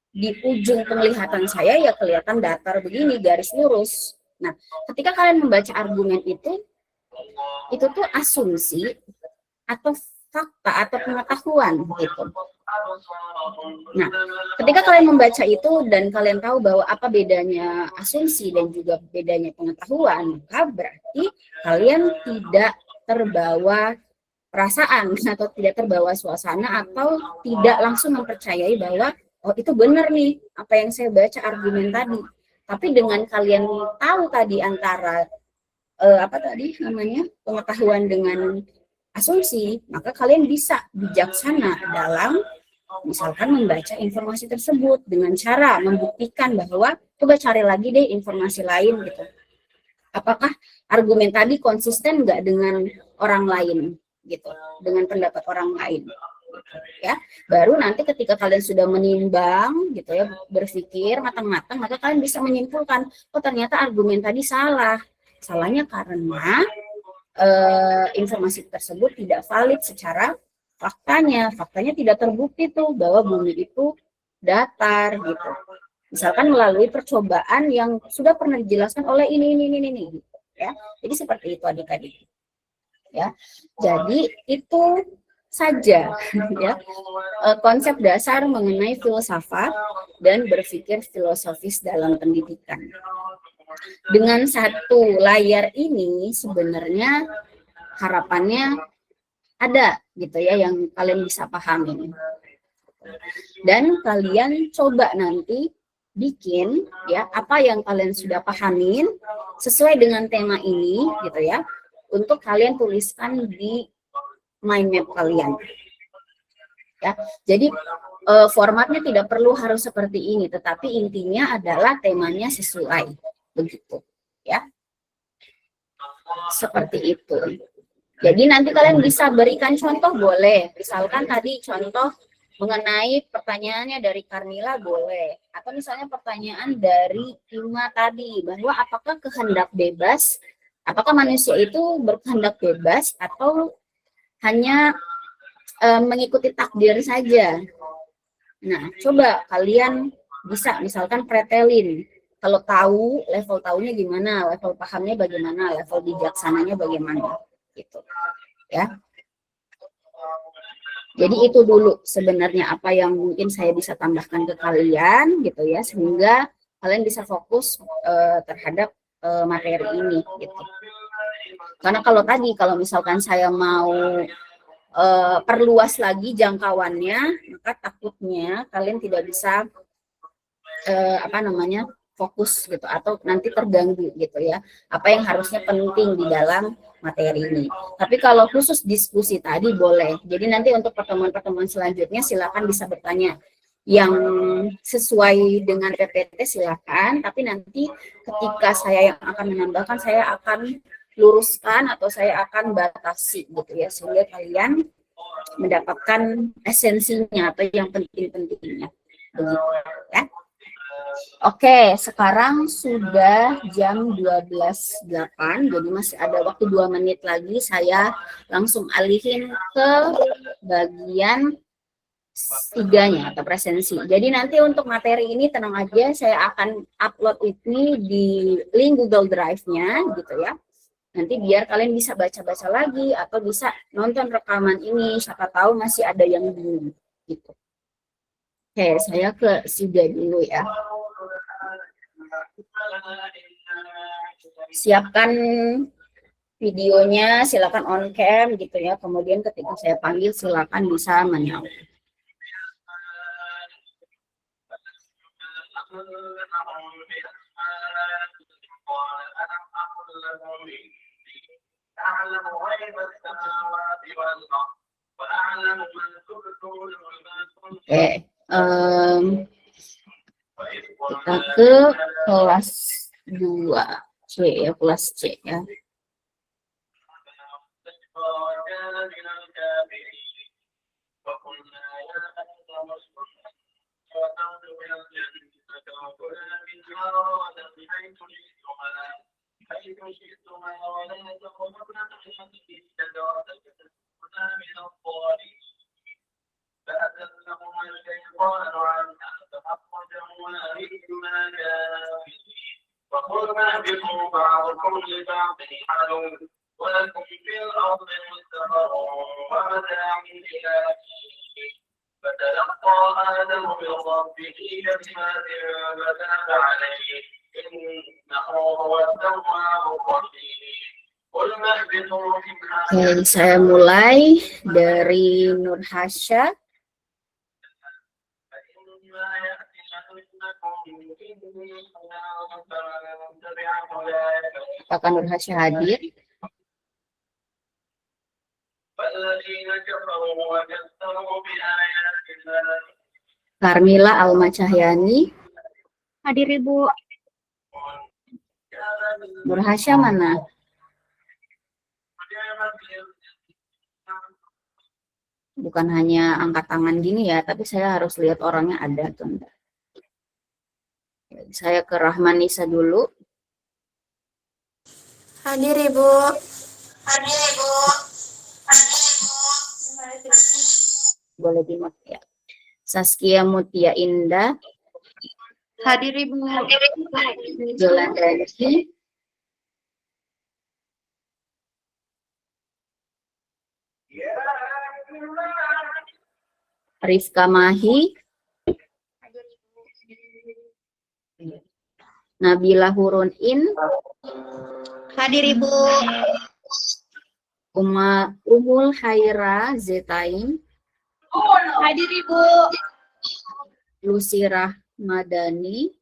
S8: di ujung penglihatan saya ya kelihatan datar begini, garis lurus. Nah, ketika kalian membaca argumen itu tuh asumsi atau fakta atau pengetahuan gitu. Nah, ketika kalian membaca itu dan kalian tahu bahwa apa bedanya asumsi dan juga bedanya pengetahuan, maka berarti kalian tidak terbawa perasaan atau tidak terbawa suasana atau tidak langsung mempercayai bahwa oh itu benar nih apa yang saya baca argumen tadi. Tapi dengan kalian tahu tadi antara pengetahuan dengan asumsi, maka kalian bisa bijaksana dalam misalkan membaca informasi tersebut dengan cara membuktikan bahwa coba cari lagi deh informasi lain gitu. Apakah argumen tadi konsisten nggak dengan orang lain gitu, dengan pendapat orang lain gitu, ya. Baru nanti ketika kalian sudah menimbang gitu ya, berpikir matang-matang, maka kalian bisa menyimpulkan oh ternyata argumen tadi salah. Salahnya karena informasi tersebut tidak valid secara faktanya tidak terbukti tuh bahwa bumi itu datar gitu. Misalkan melalui percobaan yang sudah pernah dijelaskan oleh ini gitu, ya. Jadi seperti itu adik-adik. Ya. Jadi itu saja ya konsep dasar mengenai filsafat dan berpikir filosofis dalam pendidikan. Dengan satu layar ini sebenarnya harapannya ada gitu ya yang kalian bisa pahami. Dan kalian coba nanti bikin ya apa yang kalian sudah pahamin sesuai dengan tema ini gitu ya. untuk kalian tuliskan di mind map kalian. Ya, jadi formatnya tidak perlu harus seperti ini, tetapi intinya adalah temanya sesuai, begitu, ya. Seperti itu. Jadi nanti kalian bisa berikan contoh boleh, misalkan tadi contoh mengenai pertanyaannya dari Karmila boleh, atau misalnya pertanyaan dari Ima tadi bahwa apakah kehendak bebas, apakah manusia itu berkehendak bebas atau hanya mengikuti takdir saja. Nah, coba kalian bisa misalkan pretelin. Kalau tahu, level tahunya gimana, level pahamnya bagaimana, level bijaksananya bagaimana, gitu. Ya. Jadi itu dulu sebenarnya apa yang mungkin saya bisa tambahkan ke kalian, gitu ya, sehingga kalian bisa fokus terhadap materi ini, gitu. Karena kalau misalkan saya mau perluas lagi jangkauannya, maka takutnya kalian tidak bisa fokus gitu, atau nanti terganggu gitu ya, apa yang harusnya penting di dalam materi ini. Tapi kalau khusus diskusi tadi boleh. Jadi nanti untuk pertemuan-pertemuan selanjutnya silakan bisa bertanya yang sesuai dengan PPT silakan, tapi nanti ketika saya yang akan menambahkan, saya akan luruskan atau saya akan batasi gitu ya, sehingga kalian mendapatkan esensinya atau yang penting-pentingnya begitu ya. Oke, sekarang sudah jam 12.08, jadi masih ada waktu 2 menit lagi. Saya langsung alihin ke bagian 3-nya atau presensi. Jadi nanti untuk materi ini tenang aja, saya akan upload ini di link Google Drive-nya gitu ya. Nanti biar kalian bisa baca-baca lagi atau bisa nonton rekaman ini, siapa tahu masih ada yang bingung gitu. Oke, saya ke Sida dulu ya. Siapkan videonya, silakan on cam gitu ya. Kemudian ketika saya panggil silakan bisa menyala. Oke, kita ke kelas 2C ya, kelas C ya. Oke, saya mulai dari Nur Hasya. Apakah Nur Hasya hadir? Karmila Alma Cahyani.
S6: Hadir Ibu.
S8: Nur Hasya mana? Bukan hanya angkat tangan gini ya, tapi saya harus lihat orangnya ada atau enggak. Saya ke Rahmanisa dulu.
S5: Hadir Ibu.
S6: Hadir Ibu.
S8: Boleh dimut ya. Saskia Mutia Indah.
S6: Hadir Ibu.
S8: Jolandani. Rifka Mahi. Nabila Hurunin.
S2: Hadir Ibu.
S8: Umul Haira Zetain.
S2: Hadir Ibu.
S8: Lucy Rahmadani.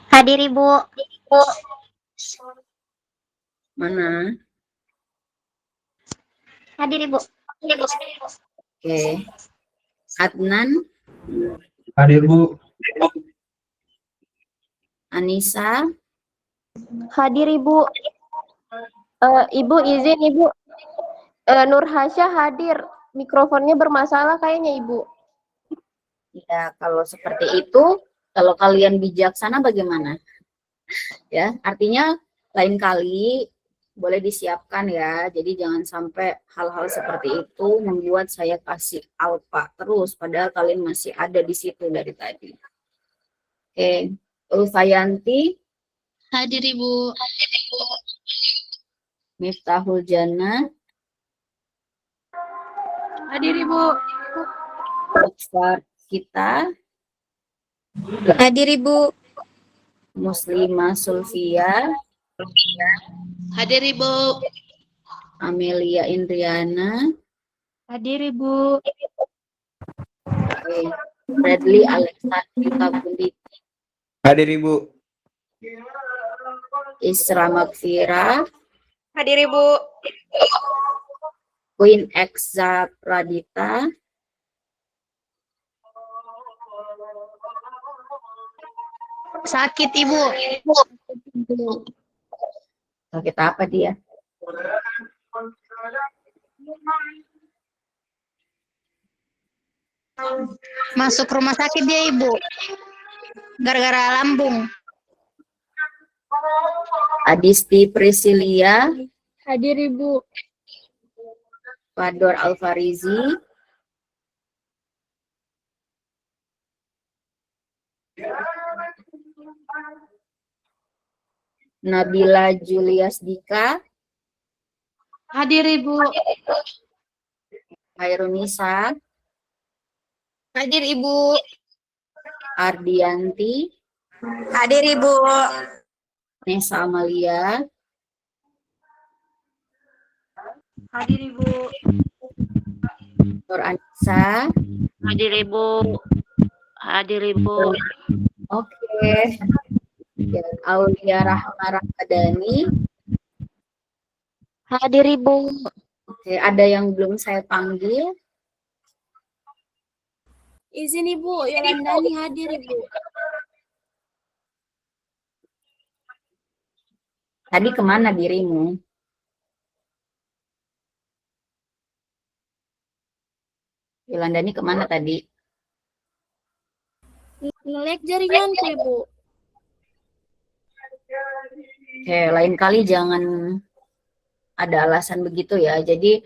S2: Hadir Ibu.
S8: Mana?
S2: Hadir Ibu.
S8: Oke. Adnan,
S9: Hadir Bu.
S8: Anissa,
S10: Hadir Ibu. Ibu izin Ibu. Nur Hasya hadir. Mikrofonnya bermasalah kayaknya Ibu.
S8: ya kalau seperti itu, kalau kalian bijaksana bagaimana? Ya, artinya lain kali boleh disiapkan ya. Jadi jangan sampai hal-hal seperti itu membuat saya kasih out Pak terus, padahal kalian masih ada di situ dari tadi. Oke, Ulfayanti,
S7: Hadir Ibu.
S8: Miftahul Jannah,
S10: Hadir Ibu.
S8: Ustaz kita,
S5: Hadir Ibu.
S8: Muslimah Sulfia,
S7: Hadir Ibu.
S8: Amelia Indriana,
S1: Hadir Ibu.
S8: oke, Bradley Alexandrita Bunditi,
S9: Hadir Ibu.
S8: Isra Magfira,
S10: Hadir Ibu.
S8: Queen Exa Pradita,
S2: Sakit Ibu.
S8: sakit apa dia?
S2: Masuk rumah sakit dia Ibu. Gara-gara lambung.
S8: Adisti Priscilia,
S3: Hadir Ibu.
S8: Fador Alfarizi, Nabila Julias Dika,
S4: Hadir Ibu.
S8: Hairunisa,
S2: Hadir Ibu.
S8: Ardianti,
S5: Hadir Ibu.
S8: Nesa Amalia,
S1: Hadir Ibu.
S8: Nur Anissa,
S4: Hadir Ibu. Hadir Ibu.
S8: oke, dan Aulia Rahma Ramadhani.
S10: Hadir Ibu.
S8: Oke, ada yang belum saya panggil?
S3: Izin Ibu, Yolandani hadir Ibu.
S8: Tadi kemana dirimu? Yolandani kemana tadi?
S3: Ngelek jaringanku Ibu.
S8: Oke, lain kali jangan ada alasan begitu ya. Jadi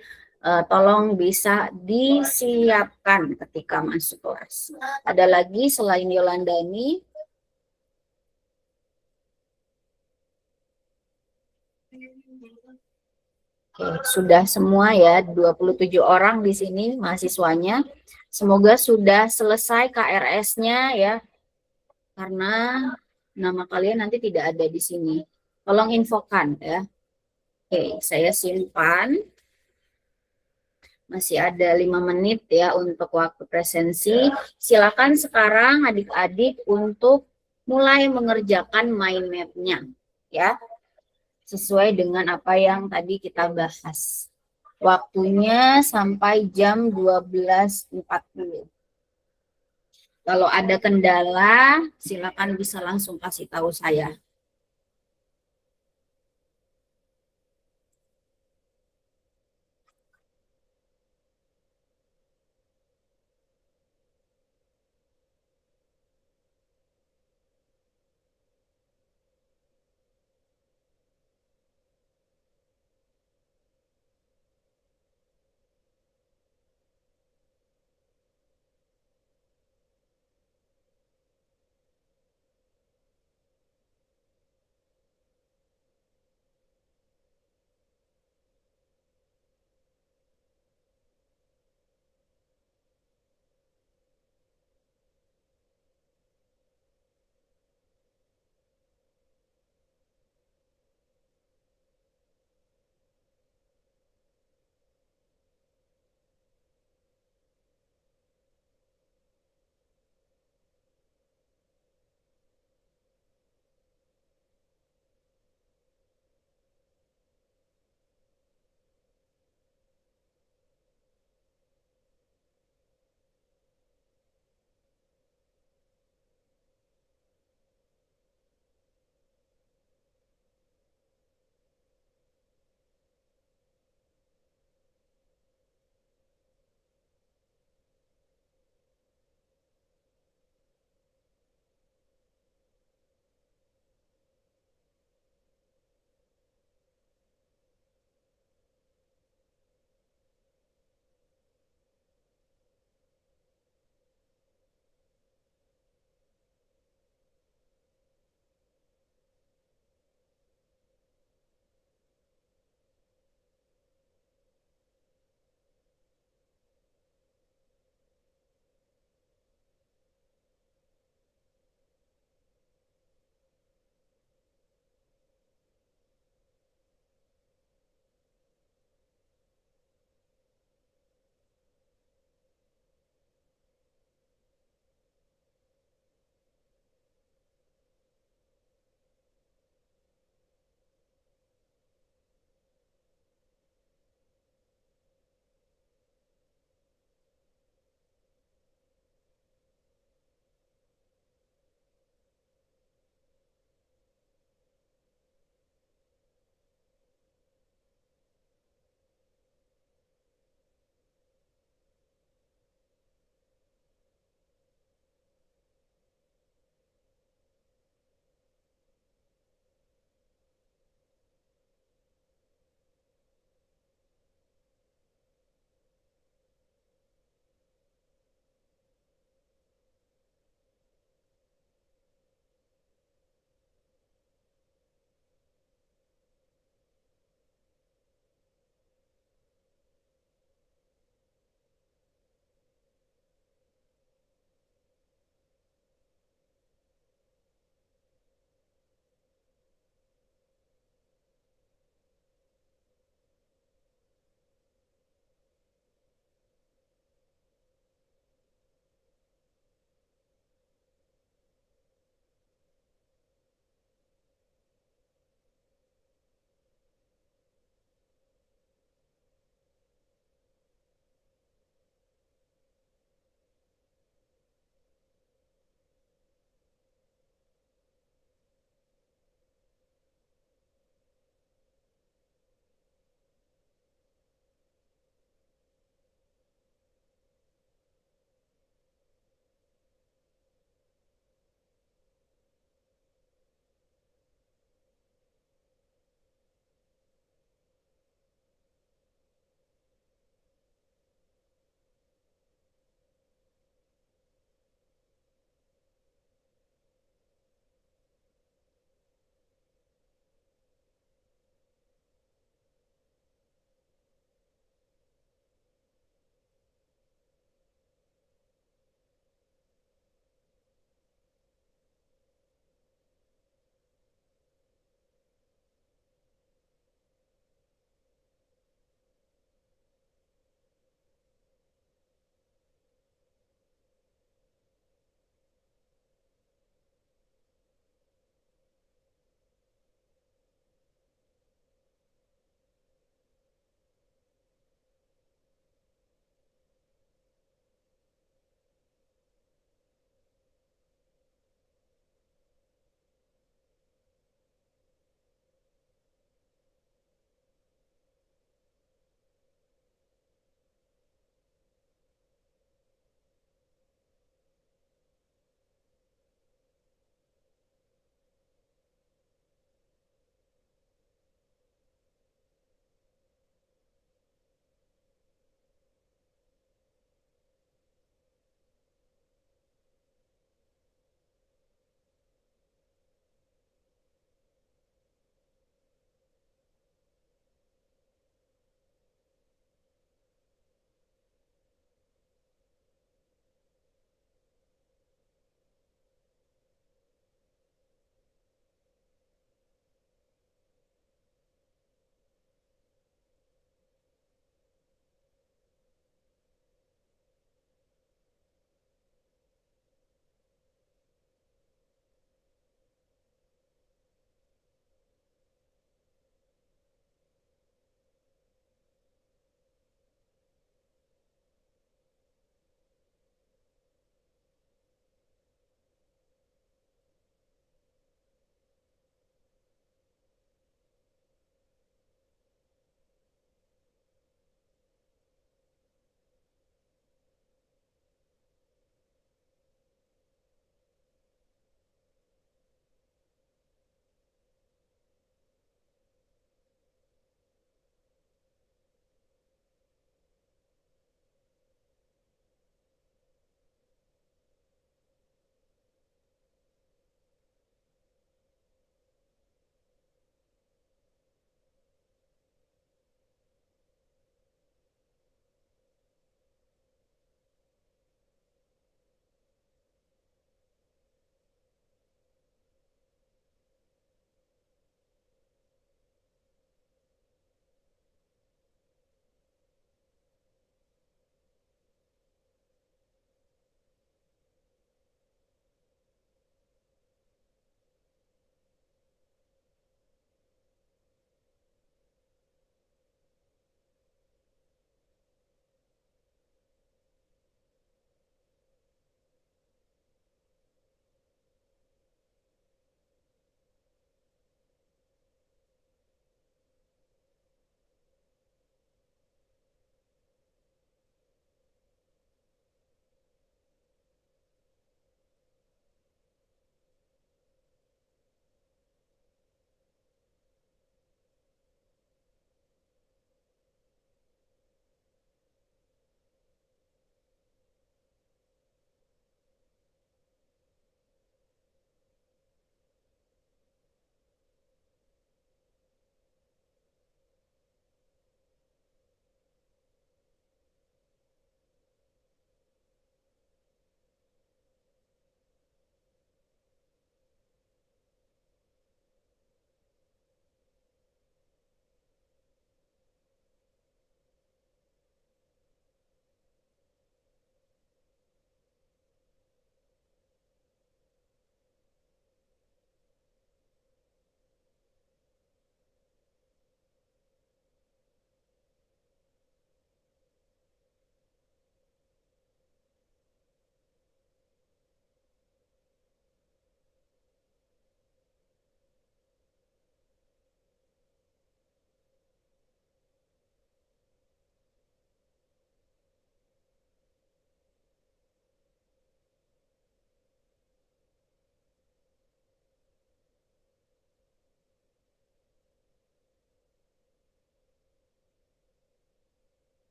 S8: tolong bisa disiapkan ketika masuk kelas. Ada lagi selain Yolandani? Oke, sudah semua ya, 27 orang di sini mahasiswanya. Semoga sudah selesai KRS-nya ya. Karena nama kalian nanti tidak ada di sini. Tolong infokan ya. Oke, saya simpan. Masih ada 5 menit ya untuk waktu presensi. Silakan sekarang adik-adik untuk mulai mengerjakan mind map-nya ya. Sesuai dengan apa yang tadi kita bahas. Waktunya sampai jam 12.40. Kalau ada kendala, silakan bisa langsung kasih tahu saya.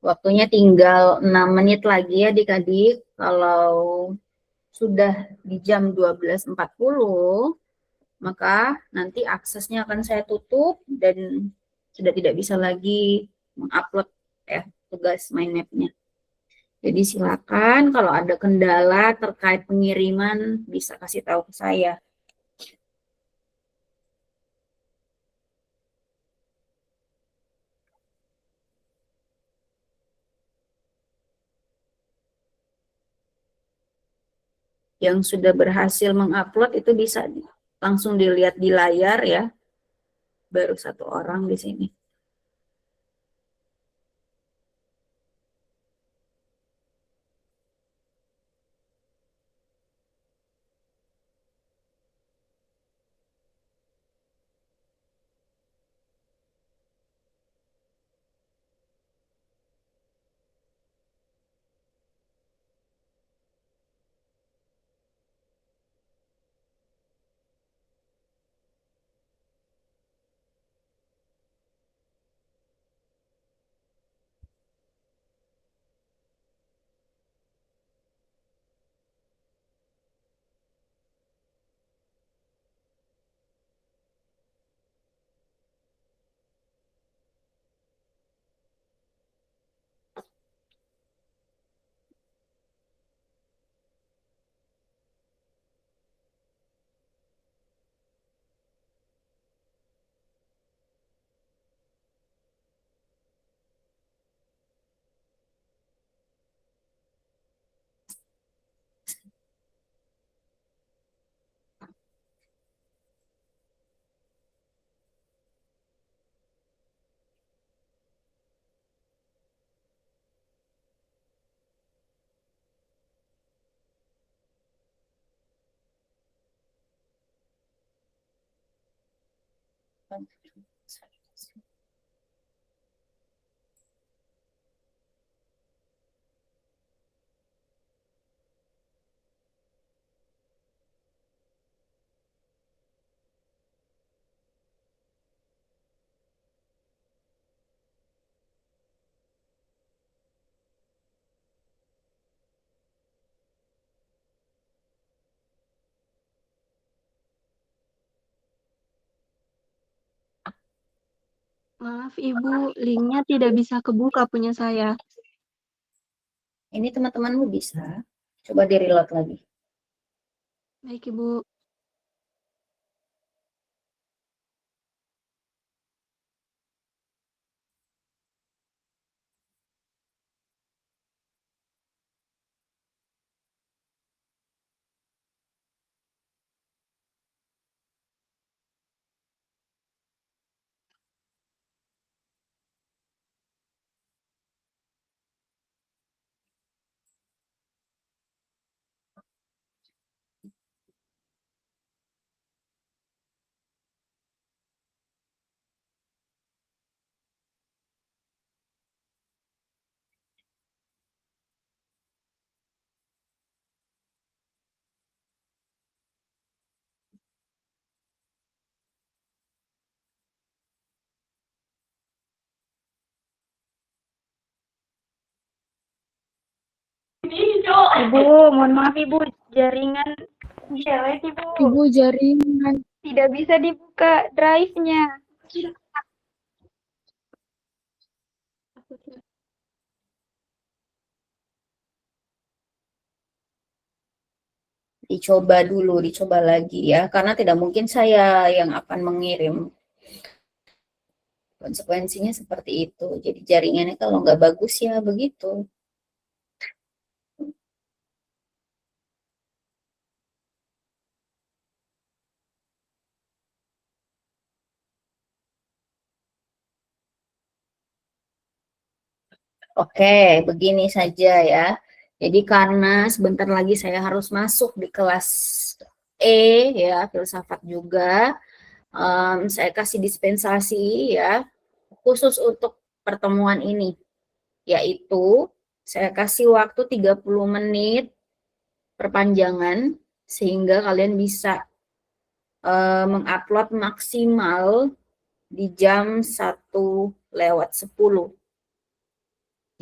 S8: Waktunya tinggal 6 menit lagi ya adik-adik. Kalau sudah di jam 12.40, maka nanti aksesnya akan saya tutup dan sudah tidak bisa lagi mengupload tugas mind map-nya. Jadi silakan kalau ada kendala terkait pengiriman bisa kasih tahu ke saya. Yang sudah berhasil mengupload itu bisa langsung dilihat di layar ya. Baru 1 orang di sini.
S1: Maaf Ibu, linknya tidak bisa kebuka punya saya.
S8: Ini teman-temanmu bisa. Coba di-reload lagi.
S1: Baik Ibu.
S10: Ibu, mohon maaf Ibu, jaringan jelek Ibu.
S3: Ibu jaringan.
S10: Tidak bisa dibuka drive-nya.
S8: Dicoba dulu, dicoba lagi ya. Karena tidak mungkin saya yang akan mengirim. Konsekuensinya seperti itu. Jadi jaringannya kalau nggak bagus ya begitu. Oke, begini saja ya. Jadi karena sebentar lagi saya harus masuk di kelas E ya, filsafat juga. Saya kasih dispensasi ya, khusus untuk pertemuan ini. Yaitu saya kasih waktu 30 menit perpanjangan sehingga kalian bisa mengupload maksimal di jam 1:10.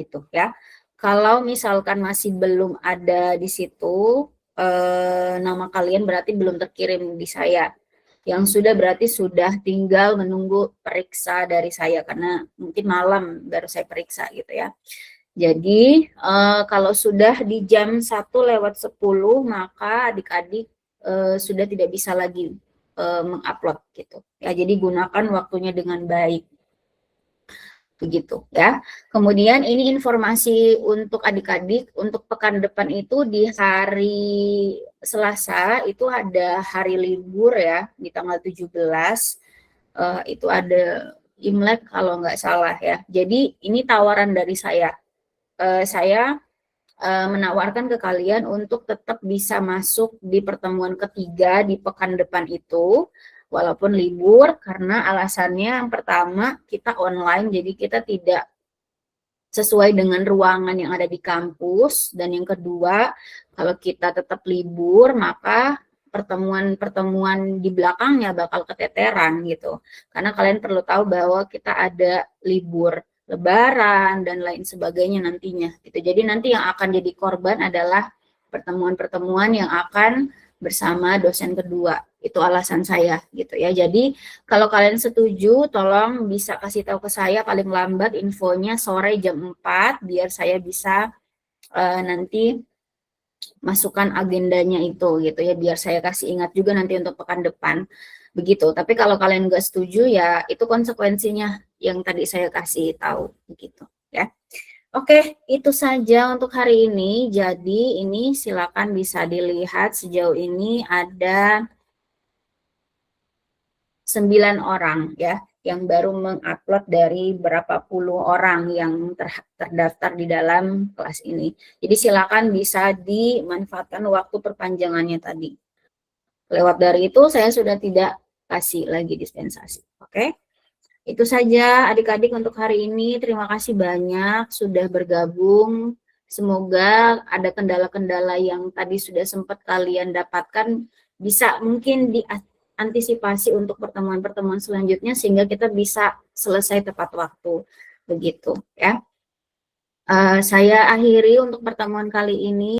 S8: gitu ya. Kalau misalkan masih belum ada di situ nama kalian berarti belum terkirim di saya. Yang sudah berarti sudah tinggal menunggu periksa dari saya karena mungkin malam baru saya periksa gitu ya. Jadi kalau sudah di jam 1:10 maka adik-adik sudah tidak bisa lagi mengupload gitu. Ya, jadi gunakan waktunya dengan baik. Begitu ya. Kemudian ini informasi untuk adik-adik untuk pekan depan itu di hari Selasa itu ada hari libur ya di tanggal 17 itu ada Imlek kalau nggak salah ya. Jadi ini tawaran dari saya. Saya menawarkan ke kalian untuk tetap bisa masuk di pertemuan ketiga di pekan depan itu walaupun libur, karena alasannya yang pertama kita online jadi kita tidak sesuai dengan ruangan yang ada di kampus, dan yang kedua kalau kita tetap libur maka pertemuan-pertemuan di belakangnya bakal keteteran gitu, karena kalian perlu tahu bahwa kita ada libur Lebaran dan lain sebagainya nantinya gitu. Jadi nanti yang akan jadi korban adalah pertemuan-pertemuan yang akan bersama dosen kedua. Itu alasan saya gitu ya. Jadi kalau kalian setuju tolong bisa kasih tahu ke saya paling lambat infonya sore jam 4 biar saya bisa nanti masukkan agendanya itu gitu ya, biar saya kasih ingat juga nanti untuk pekan depan begitu. Tapi kalau kalian nggak setuju ya itu konsekuensinya yang tadi saya kasih tahu begitu ya. Oke, itu saja untuk hari ini. Jadi ini silakan bisa dilihat sejauh ini ada 9 orang ya yang baru mengupload dari berapa puluh orang yang terdaftar di dalam kelas ini. Jadi silakan bisa dimanfaatkan waktu perpanjangannya tadi. Lewat dari itu saya sudah tidak kasih lagi dispensasi. Oke. Itu saja adik-adik untuk hari ini. Terima kasih banyak sudah bergabung. Semoga ada kendala-kendala yang tadi sudah sempat kalian dapatkan bisa mungkin diantisipasi untuk pertemuan-pertemuan selanjutnya sehingga kita bisa selesai tepat waktu. Begitu ya. Saya akhiri untuk pertemuan kali ini.